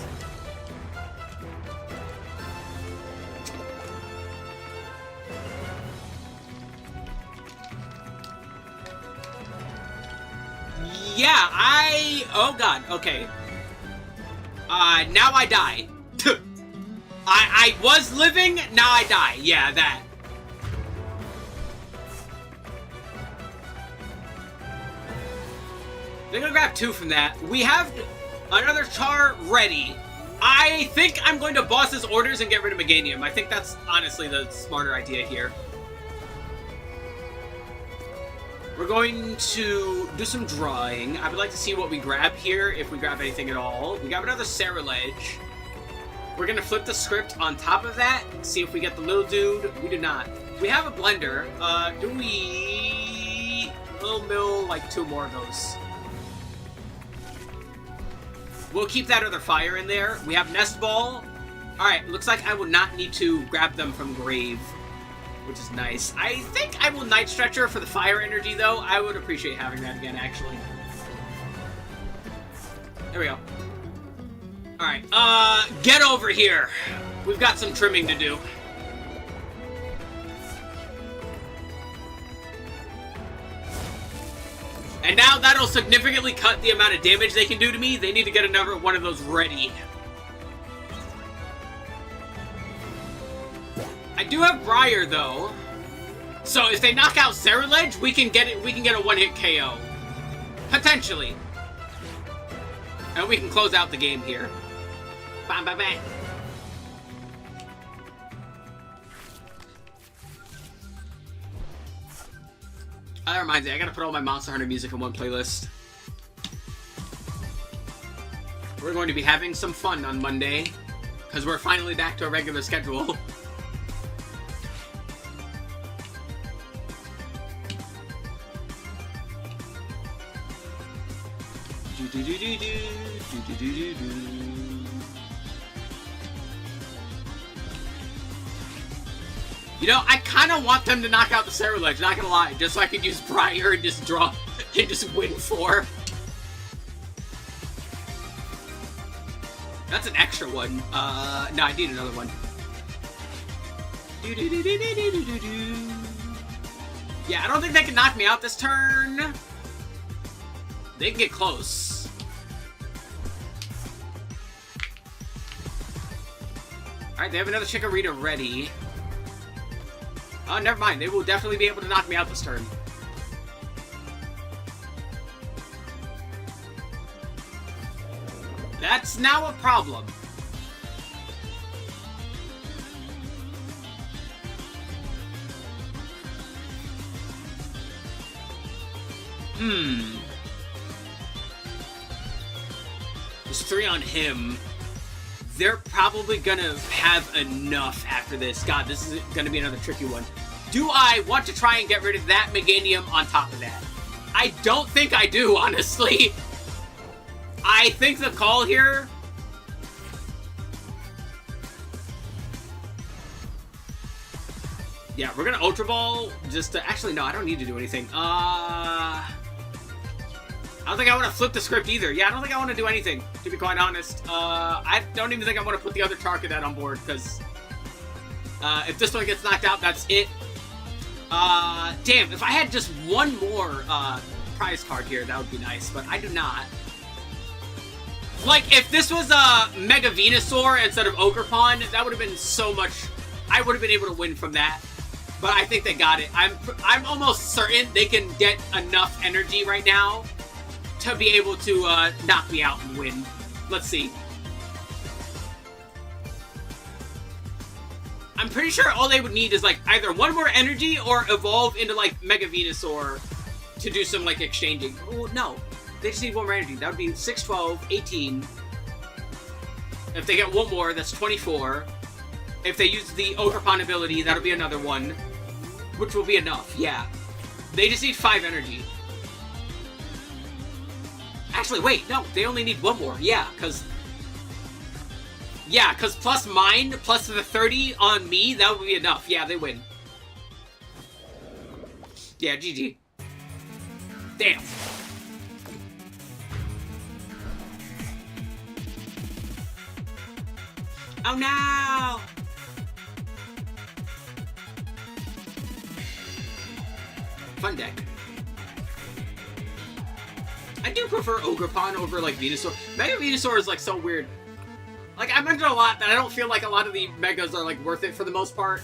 Yeah, oh god, okay. Now I die. I was living, now I die. Yeah, that. They're gonna grab 2 from that. We have another char ready. I think I'm going to boss his orders and get rid of Meganium. I think that's honestly the smarter idea here. We're going to do some drawing. I would like to see what we grab here, if we grab anything at all. We grab another Ceruledge. We're going to flip the script on top of that, see if we get the little dude. We do not. We have a blender. Do we... We'll mill like 2 more of those. We'll keep that other fire in there. We have Nest Ball. Alright, looks like I will not need to grab them from Grave, which is nice. I think I will Night Stretcher for the fire energy, though. I would appreciate having that again, actually. There we go. Alright, get over here. We've got some trimming to do. And now that'll significantly cut the amount of damage they can do to me. They need to get another one of those ready. I do have Briar, though. So if they knock out Ceruledge, we can get it. We can get a one-hit KO. Potentially. And we can close out the game here. Bam, bam, bam. That reminds me, I gotta put all my Monster Hunter music in one playlist. We're going to be having some fun on Monday, because we're finally back to a regular schedule. You know, I kind of want them to knock out the Ceruledge, not gonna lie, just so I can use Briar and just draw, and just win 4. That's an extra one. No, I need another one. Yeah, I don't think they can knock me out this turn. They can get close. Alright, they have another Chikorita ready. Oh, never mind. They will definitely be able to knock me out this turn. That's now a problem. There's 3 on him. They're probably gonna have enough after this. God, this is gonna be another tricky one. Do I want to try and get rid of that Meganium on top of that? I don't think I do, honestly. I think the call here... Yeah, we're gonna Ultra Ball just to... Actually, no, I don't need to do anything. I don't think I want to flip the script either. Yeah, I don't think I want to do anything, to be quite honest. I don't even think I want to put the other Charcadet on board, because if this one gets knocked out, that's it. Damn, if I had just one more prize card here, that would be nice, but I do not. Like, if this was a Mega Venusaur instead of Ogerpon, that would have been so much... I would have been able to win from that. But I think they got it. I'm almost certain they can get enough energy right now to be able to knock me out and win. Let's see. I'm pretty sure all they would need is like either one more energy or evolve into like Mega Venusaur to do some like exchanging. Oh, no. They just need one more energy. That would be 6, 12, 18. If they get one more, that's 24. If they use the Ogerpon ability, that'll be another one. Which will be enough, yeah. They just need 5 energy. Actually, wait, no, they only need one more. Yeah, because... Yeah, because plus mine, plus the 30 on me, that would be enough. Yeah, they win. Yeah, GG. Damn. Oh no! Fun deck. I do prefer Ogerpon over, like, Venusaur. Mega Venusaur is, like, so weird. Like, I mentioned a lot that I don't feel like a lot of the Megas are, like, worth it for the most part.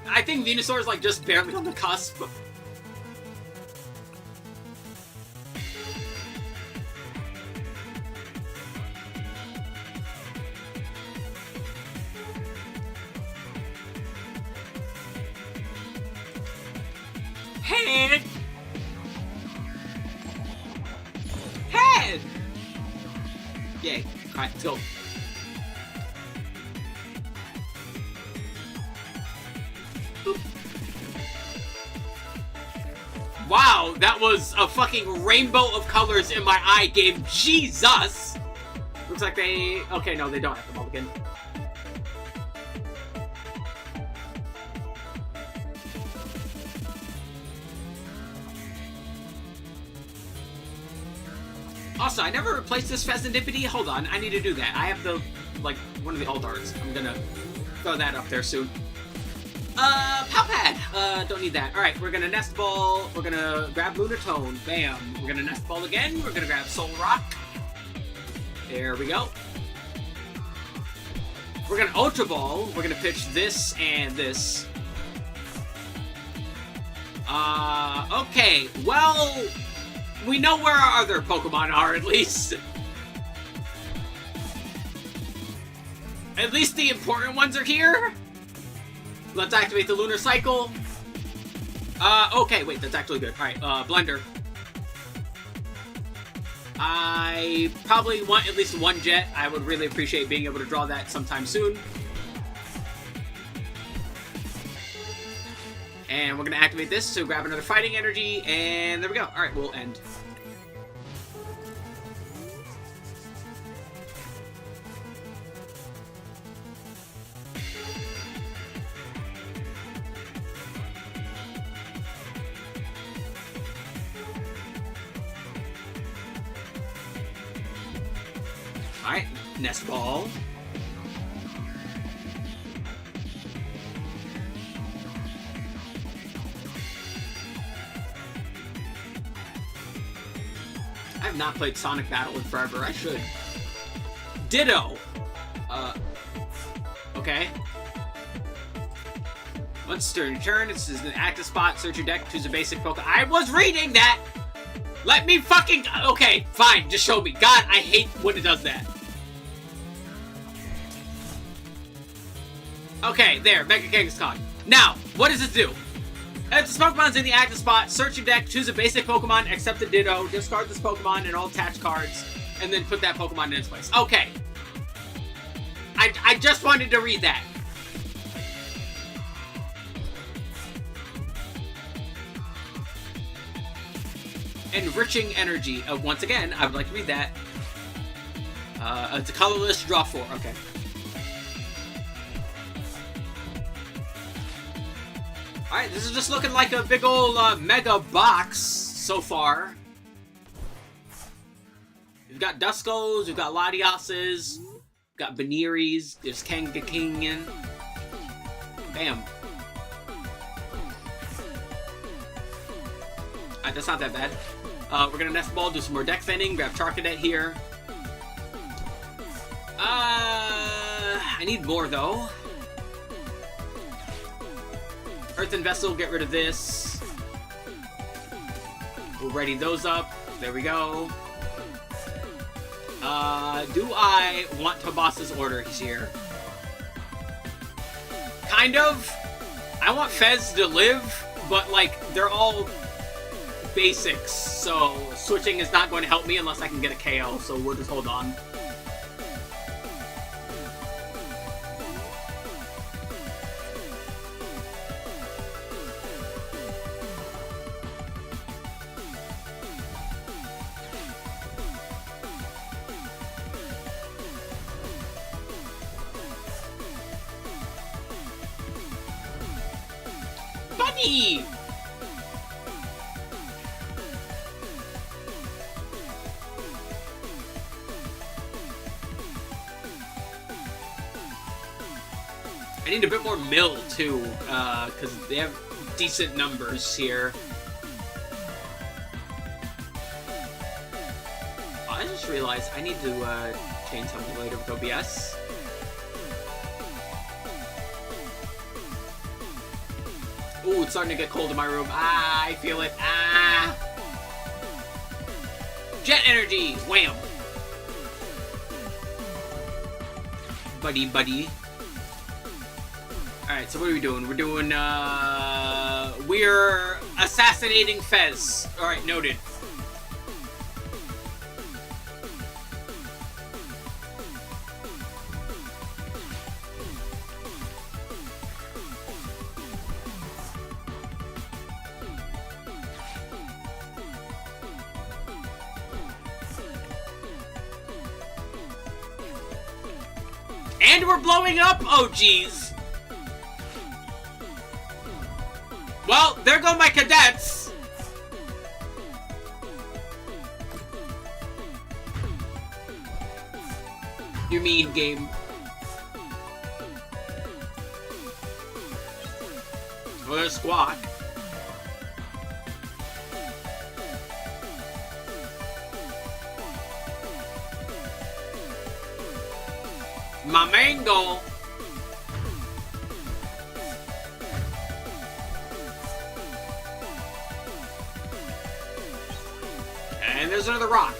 I think Venusaur is, like, just barely on the cusp. Head! Head! Yay. Alright, let's go. Boop. Wow, that was a fucking rainbow of colors in my eye game. Jesus! Looks like they... Okay, no, they don't have the mulligan. Also, I never replaced this Pheasantipity. Hold on, I need to do that. I have the, like, one of the Aldarts. I'm gonna throw that up there soon. Palpad! Don't need that. Alright, we're gonna Nest Ball. We're gonna grab Lunatone. Bam. We're gonna Nest Ball again. We're gonna grab Soul Rock. There we go. We're gonna Ultra Ball. We're gonna pitch this and this. Okay. Well... we know where our other Pokemon are, at least. At least the important ones are here. Let's activate the Lunar Cycle. Okay, wait, that's actually good. Alright, Blender. I probably want at least one Jet. I would really appreciate being able to draw that sometime soon. And we're going to activate this to grab another Fighting Energy, and there we go. Alright, we'll end. Alright, Nest Ball. I have not played Sonic Battle in forever. I should. Ditto. Okay. Once during your turn, this is an active spot. Search your deck, choose a basic Pokemon. I was reading that! Let me fucking... Okay, fine. Just show me. God, I hate when it does that. Okay, there. Mega Kangaskhan. Now, what does it do? If this Pokemon's in the active spot, search your deck, choose a basic Pokemon, accept the Ditto, discard this Pokemon and all attached cards, and then put that Pokemon in its place. Okay. I just wanted to read that. Enriching Energy. Once again, I would like to read that. It's a colorless, draw 4. Okay. Alright, this is just looking like a big old mega box so far. We've got Duskos, we've got Latiases, we've got Veneeries, there's Kangaskhan. Bam. Alright, that's not that bad. We're gonna Nest Ball, do some more deck thinning, grab Charcadet here. I need more though. Earthen Vessel, get rid of this. We'll ready those up. There we go. Do I want Tobasa's order here? Kind of. I want Fez to live, but, like, they're all basics, so switching is not going to help me unless I can get a KO, so we'll just hold on. Bunny! I need a bit more mill, too, because they have decent numbers here. I just realized I need to change something later with OBS. Ooh, it's starting to get cold in my room. Ah, I feel it. Ah! Jet energy! Wham! Buddy, buddy. Alright, so what are we doing? We're doing, we're assassinating Fez. Alright, noted. And we're blowing up! Oh, jeez. Well, there go my cadets. You mean game. Well, there's Squawk. My main goal. And there's another rock.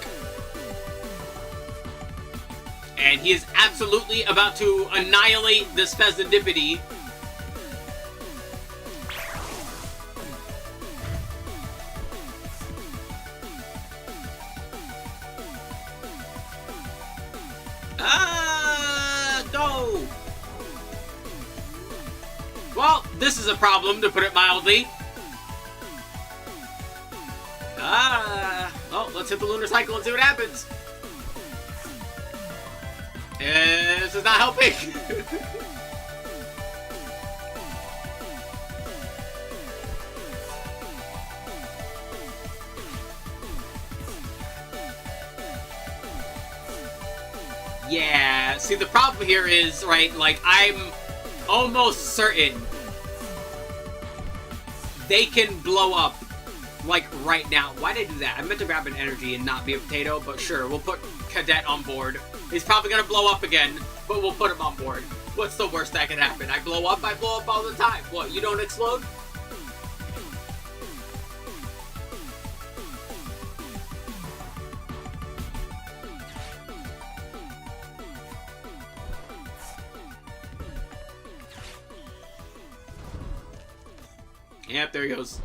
And he is absolutely about to annihilate this Pheasantipity. Go! Well, this is a problem, to put it mildly. Well, let's hit the lunar cycle and see what happens. This is not helping. Yeah, see, the problem here is, right, like, I'm almost certain they can blow up, like, right now. Why did I do that? I meant to grab an energy and not be a potato, but sure, we'll put Cadet on board. He's probably gonna blow up again, but we'll put him on board. What's the worst that can happen? I blow up all the time. What, you don't explode? Yep, there he goes.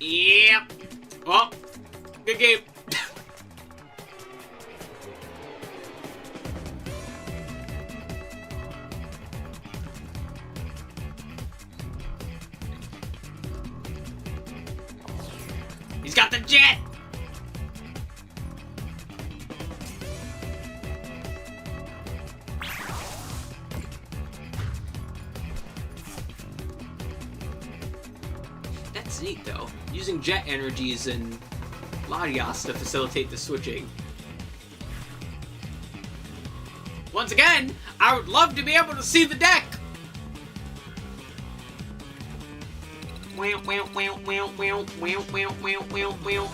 Yep. Well, good game. He's got the jet. That's neat, though. Using jet energies and Latias to facilitate the switching. Once again, I would love to be able to see the deck!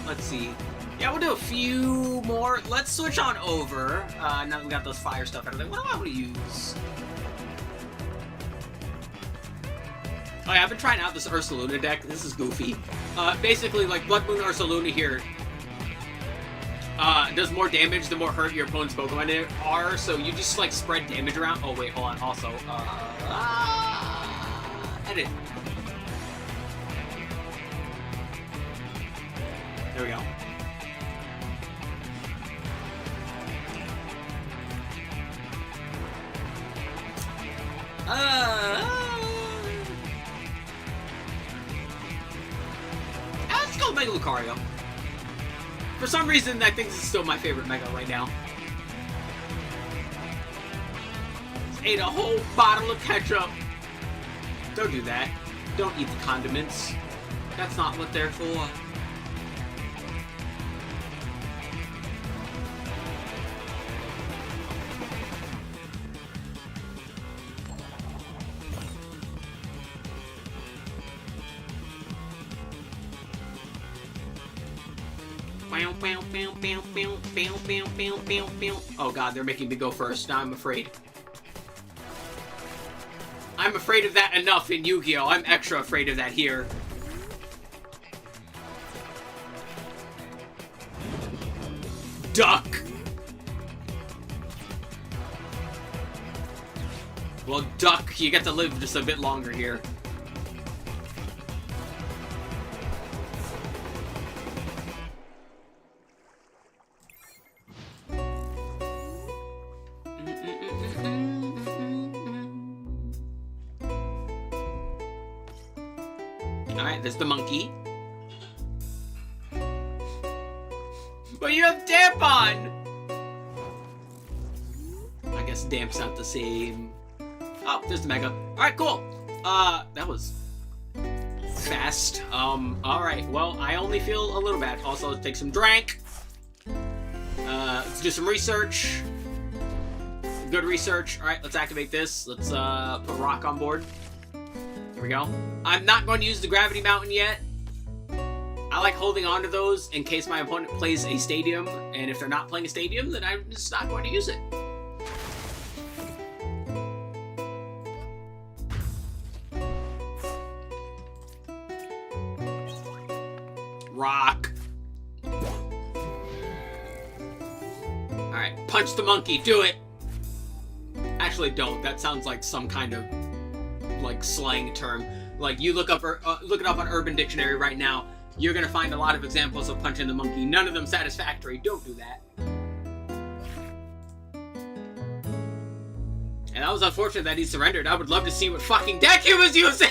Let's see. Yeah, we'll do a few more. Let's switch on over. Now that we got those fire stuff out of there. What do I want to use? Oh yeah, I've been trying out this Ursaluna deck. This is goofy. Basically, like, Blood Moon Ursaluna here does more damage the more hurt your opponent's Pokemon are, so you just, like, spread damage around. Oh, wait, hold on. Also, edit. There we go. Let's go Mega Lucario. For some reason, I think this is still my favorite Mega right now. Just ate a whole bottle of ketchup. Don't do that. Don't eat the condiments. That's not what they're for. Oh god, they're making me go first. Now I'm afraid. I'm afraid of that enough in Yu-Gi-Oh! I'm extra afraid of that here. Duck! Well, Duck, you get to live just a bit longer here. Alright, there's the monkey. But you have damp on! I guess damp's not the same. Oh, there's the mega. Alright, cool. That was fast. Alright, well, I only feel a little bad. Also, let's take some drink. Let's do some research. Good research. Alright, let's activate this. Let's, put Rock on board. Here we go. I'm not going to use the Gravity Mountain yet. I like holding on to those in case my opponent plays a stadium, and if they're not playing a stadium, then I'm just not going to use it. Rock. Alright, punch the monkey, do it! Actually, don't. That sounds like some kind of, like, slang term. Like, you look it up on Urban Dictionary right now, you're gonna find a lot of examples of punching the monkey. None of them satisfactory. Don't do that. And that was unfortunate that he surrendered. I would love to see what fucking deck he was using!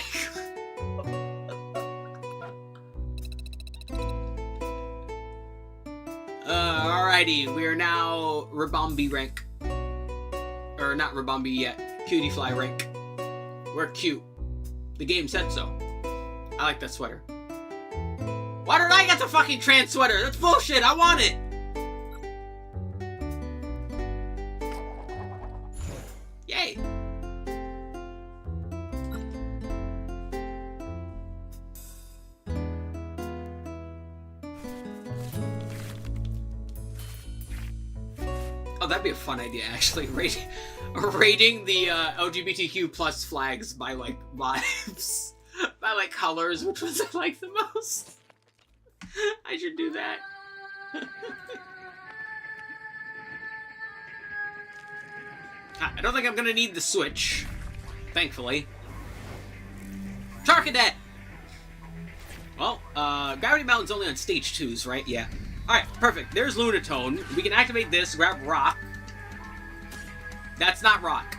Alrighty, we are now Rabombi rank. Or not Rabombi yet. Cutie Fly rank. We're cute. The game said so. I like that sweater. Why don't I get the fucking trans sweater? That's bullshit. I want it. Yay. Oh, that'd be a fun idea, actually. Rating the LGBTQ plus flags by, like, vibes. By, like, colors, which ones I like the most. I should do that. I don't think I'm gonna need the switch. Thankfully. Charcadet! Well, Gravity Mountain's only on stage 2s, right? Yeah. Alright, perfect. There's Lunatone. We can activate this, grab Rock. That's not Rock.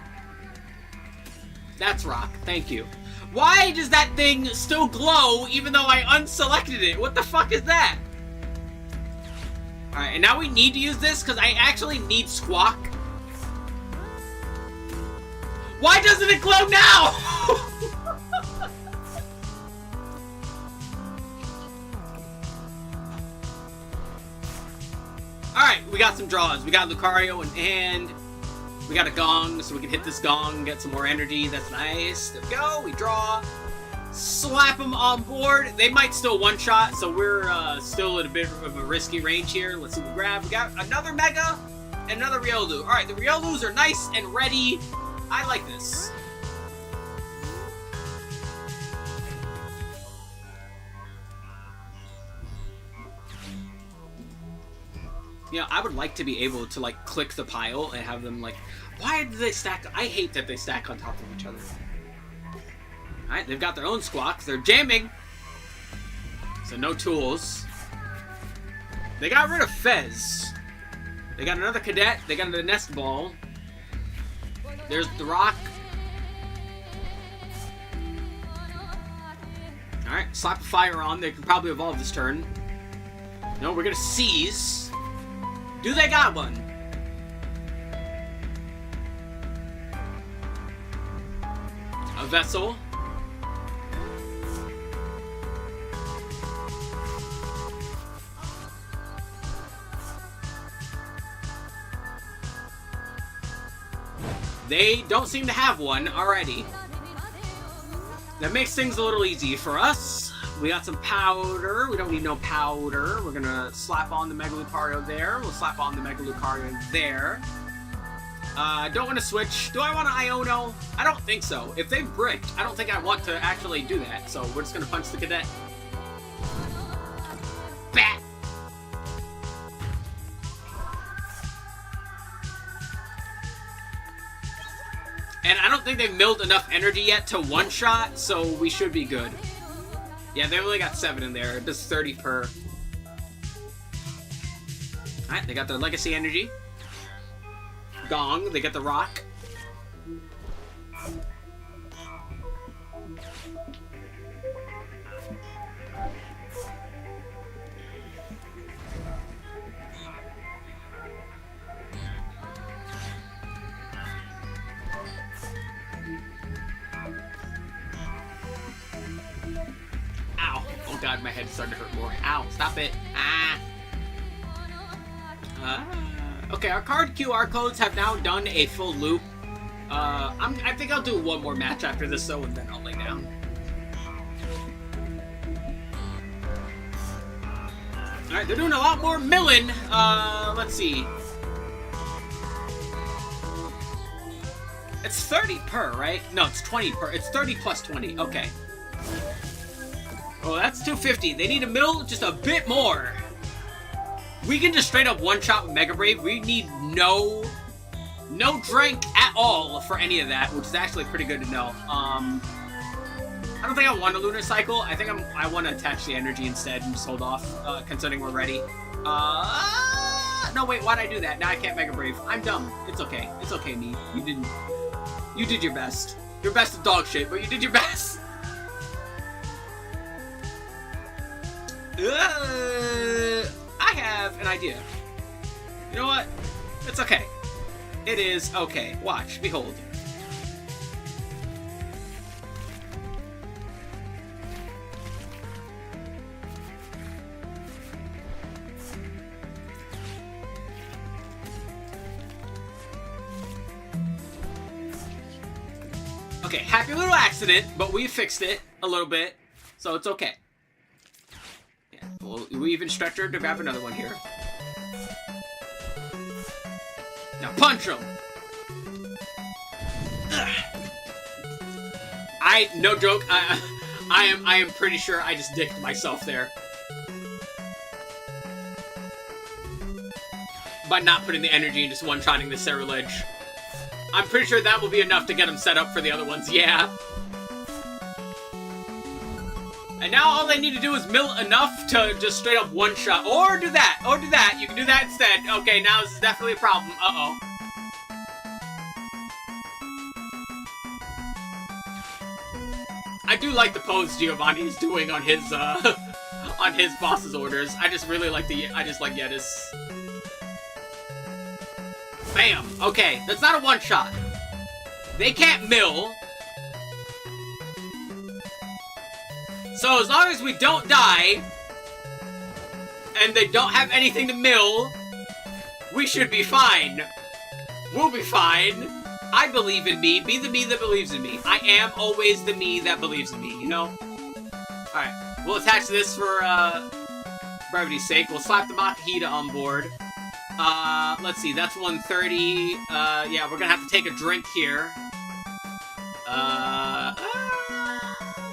That's Rock. Thank you. Why does that thing still glow even though I unselected it? What the fuck is that? Alright, and now we need to use this because I actually need Squawk. Why doesn't it glow now? Alright, we got some draws. We got Lucario in hand. We got a gong, so we can hit this gong, get some more energy. That's nice. There we go. We draw. Slap them on board. They might still one-shot, so we're still at a bit of a risky range here. Let's see what we grab. We got another Mega and another Riolu. Alright, the Riolus are nice and ready. I like this. You know, I would like to be able to, like, click the pile and have them, like... Why do they stack... I hate that they stack on top of each other. Alright, they've got their own Squawks. They're jamming. So no tools. They got rid of Fez. They got another Cadet. They got the Nest Ball. There's the Rock. Alright, slap a fire on. They can probably evolve this turn. No, we're gonna seize. Do they got one? A Vessel. They don't seem to have one already. That makes things a little easy for us. We got some powder. We don't need no powder. We're gonna slap on the Mega Lucario there. We'll slap on the Mega Lucario there. Don't want to switch. Do I want to Iono? I don't think so. If they've bricked, I don't think I want to actually do that. So we're just gonna punch the cadet. Bat! And I don't think they've milled enough energy yet to one-shot, so we should be good. Yeah, they only got 7 in there. It does 30 per. Alright, they got their Legacy Energy. Gong, they get the Rock. Ow. Oh god, my head's starting to hurt more. Ow, stop it. Ah. Okay, our card QR codes have now done a full loop. I think I'll do one more match after this, though, and then I'll lay down. Alright, they're doing a lot more milling. Let's see. It's 30 per, right? No, it's 20 per. It's 30 plus 20. Okay. Oh, that's 250. They need to mill just a bit more. We can just straight up one-shot with Mega Brave. We need no drink at all for any of that, which is actually pretty good to know. I don't think I want a Lunar Cycle. I think I want to attach the energy instead and just hold off, considering we're ready. No, wait, why'd I do that? Now I can't Mega Brave. I'm dumb. It's okay. It's okay, me. You did your best. Your best is dog shit, but you did your best. I have an idea. You know what? It's okay. It is okay. Watch. Behold. Okay, happy little accident, but we fixed it a little bit, so it's okay. We'll even stretch her to grab another one here. Now punch him! No joke, I am pretty sure I just dicked myself there. By not putting the energy and just one-shotting the Cerulege. I'm pretty sure that will be enough to get him set up for the other ones, yeah. And now all they need to do is mill enough to just straight up one-shot. Or do that. Or do that. You can do that instead. Okay, now this is definitely a problem. Uh-oh. I do like the pose Giovanni's doing on his, on his boss's orders. I just really like I just like Yetis. Bam! Okay, that's not a one-shot. They can't mill. So as long as we don't die, and they don't have anything to mill, we should be fine. We'll be fine. I believe in me. Be the me that believes in me. I am always the me that believes in me, you know? Alright, we'll attach this for, brevity's sake. We'll slap the Makihita on board. Let's see, that's 130. Yeah, we're gonna have to take a drink here.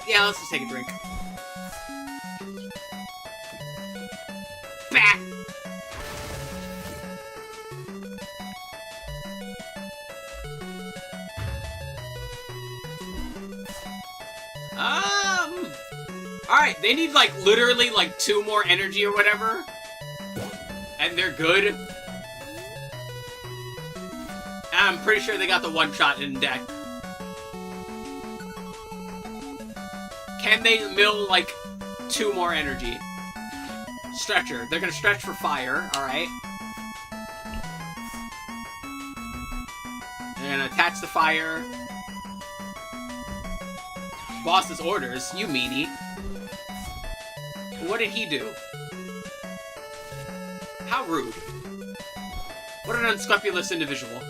Yeah, let's just take a drink. Back! Alright, they need, like, literally, like, 2 more energy or whatever. And they're good. I'm pretty sure they got the one-shot in deck. Can they mill, like, 2 more energy? Stretcher. They're gonna stretch for fire, alright. They're gonna attach the fire. Boss's orders, you meanie. What did he do? How rude. What an unscrupulous individual.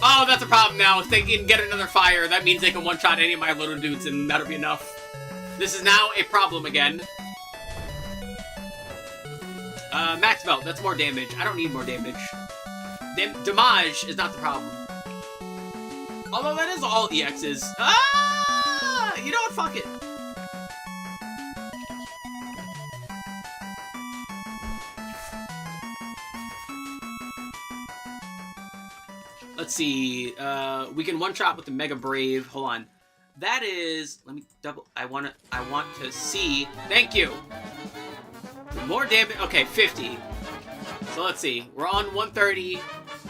Oh, that's a problem now. If they can get another fire, that means they can one-shot any of my little dudes, and that'll be enough. This is now a problem again. Max Belt, that's more damage. I don't need more damage. Damage is not the problem. Although that is all EXs. Ah! You know what? Fuck it. Let's see. We can one-shot with the Mega Brave. Hold on. That is... Let me double... I want to see... Thank you! More damage... Okay, 50. So let's see. We're on 130.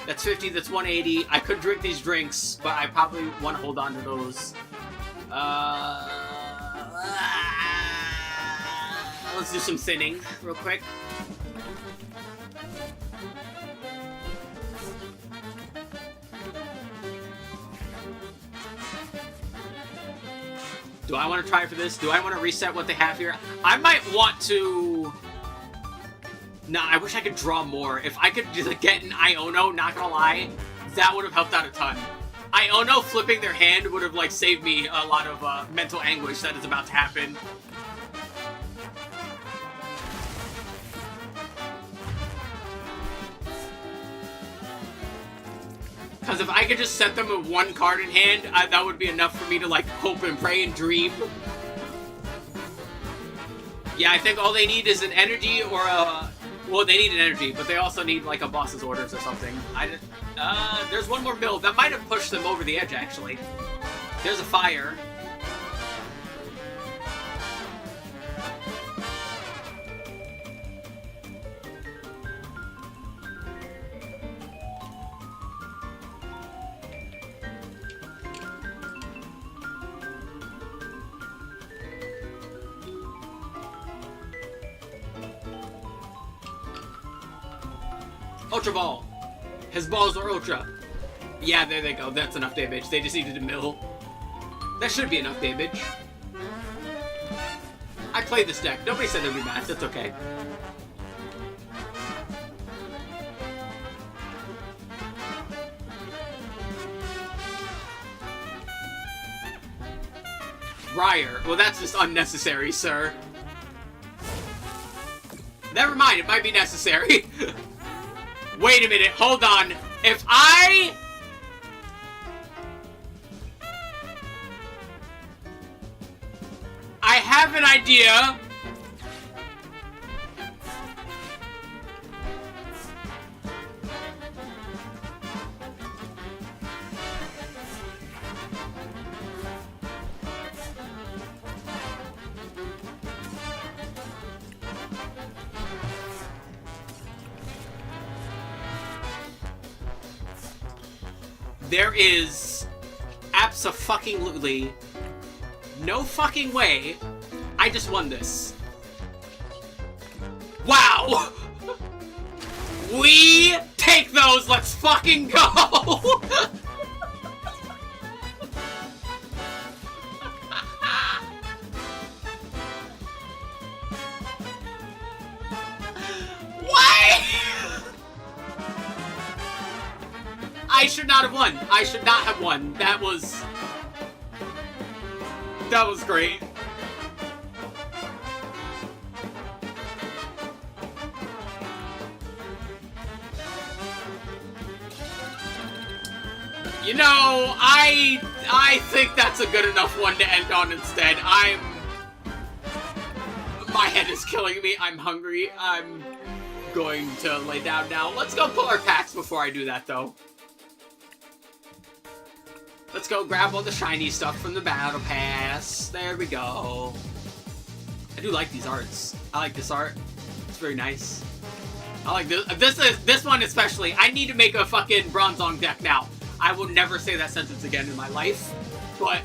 That's 50. That's 180. I could drink these drinks, but I probably want to hold on to those. Let's do some thinning real quick. Do I want to try for this? Do I want to reset what they have here? I might want to... Nah, I wish I could draw more. If I could just get an Iono, not gonna lie, that would have helped out a ton. Iono flipping their hand would have, like, saved me a lot of mental anguish that is about to happen. Because if I could just set them with one card in hand, that would be enough for me to, like, hope and pray and dream. Yeah, I think all they need is an energy or a... Well, they need an energy, but they also need, like, a boss's orders or something. There's one more build. That might have pushed them over the edge, actually. There's a fire. Ultra Ball. His balls are ultra. Yeah, there they go. That's enough damage. They just needed a mill. That should be enough damage. I played this deck. Nobody said there'd be math. That's okay. Briar. Well, that's just unnecessary, sir. Never mind. It might be necessary. Wait a minute, hold on. If I have an idea. There is abso-fucking-lutely no fucking way I just won this. Wow! We take those, let's fucking go! I should not have won. I should not have won. That was great. You know, I think that's a good enough one to end on instead. My head is killing me. I'm hungry. I'm going to lay down now. Let's go pull our packs before I do that, though. Let's go grab all the shiny stuff from the Battle Pass. There we go. I do like these arts. I like this art. It's very nice. I like this. This one especially. I need to make a fucking Bronzong deck now. I will never say that sentence again in my life, but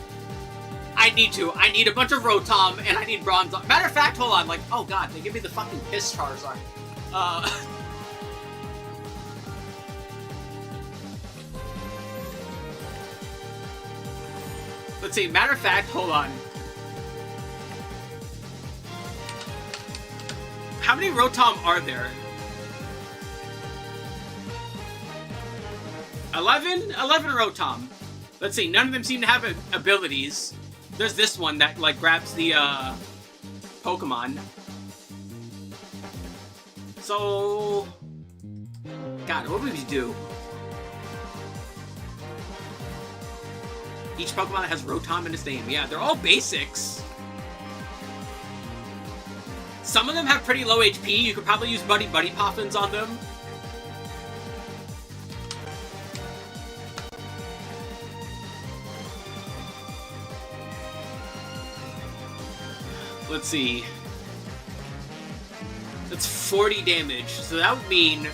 I need to. I need a bunch of Rotom, and I need Bronzong. Matter of fact, hold on. Like, oh god, they give me the fucking Piss Charizard. Let's see, matter of fact, hold on. How many Rotom are there? 11? 11 Rotom. Let's see, none of them seem to have abilities. There's this one that, like, grabs the, Pokemon. So... God, what would we do? Each Pokemon that has Rotom in its name. Yeah, they're all basics. Some of them have pretty low HP. You could probably use Buddy Poffins on them. Let's see. That's 40 damage. So that would mean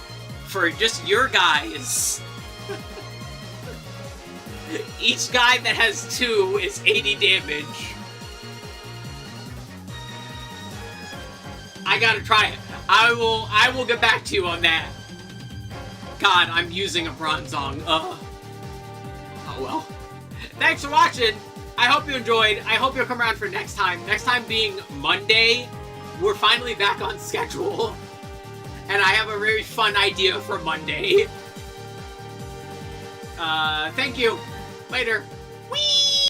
for just your guys, each guy that has 2 is 80 damage. I gotta try it. I will get back to you on that. God, I'm using a Bronzong. Oh well. Thanks for watching. I hope you enjoyed. I hope you'll come around for next time. Next time being Monday. We're finally back on schedule. And I have a very fun idea for Monday. Thank you. Later. Whee!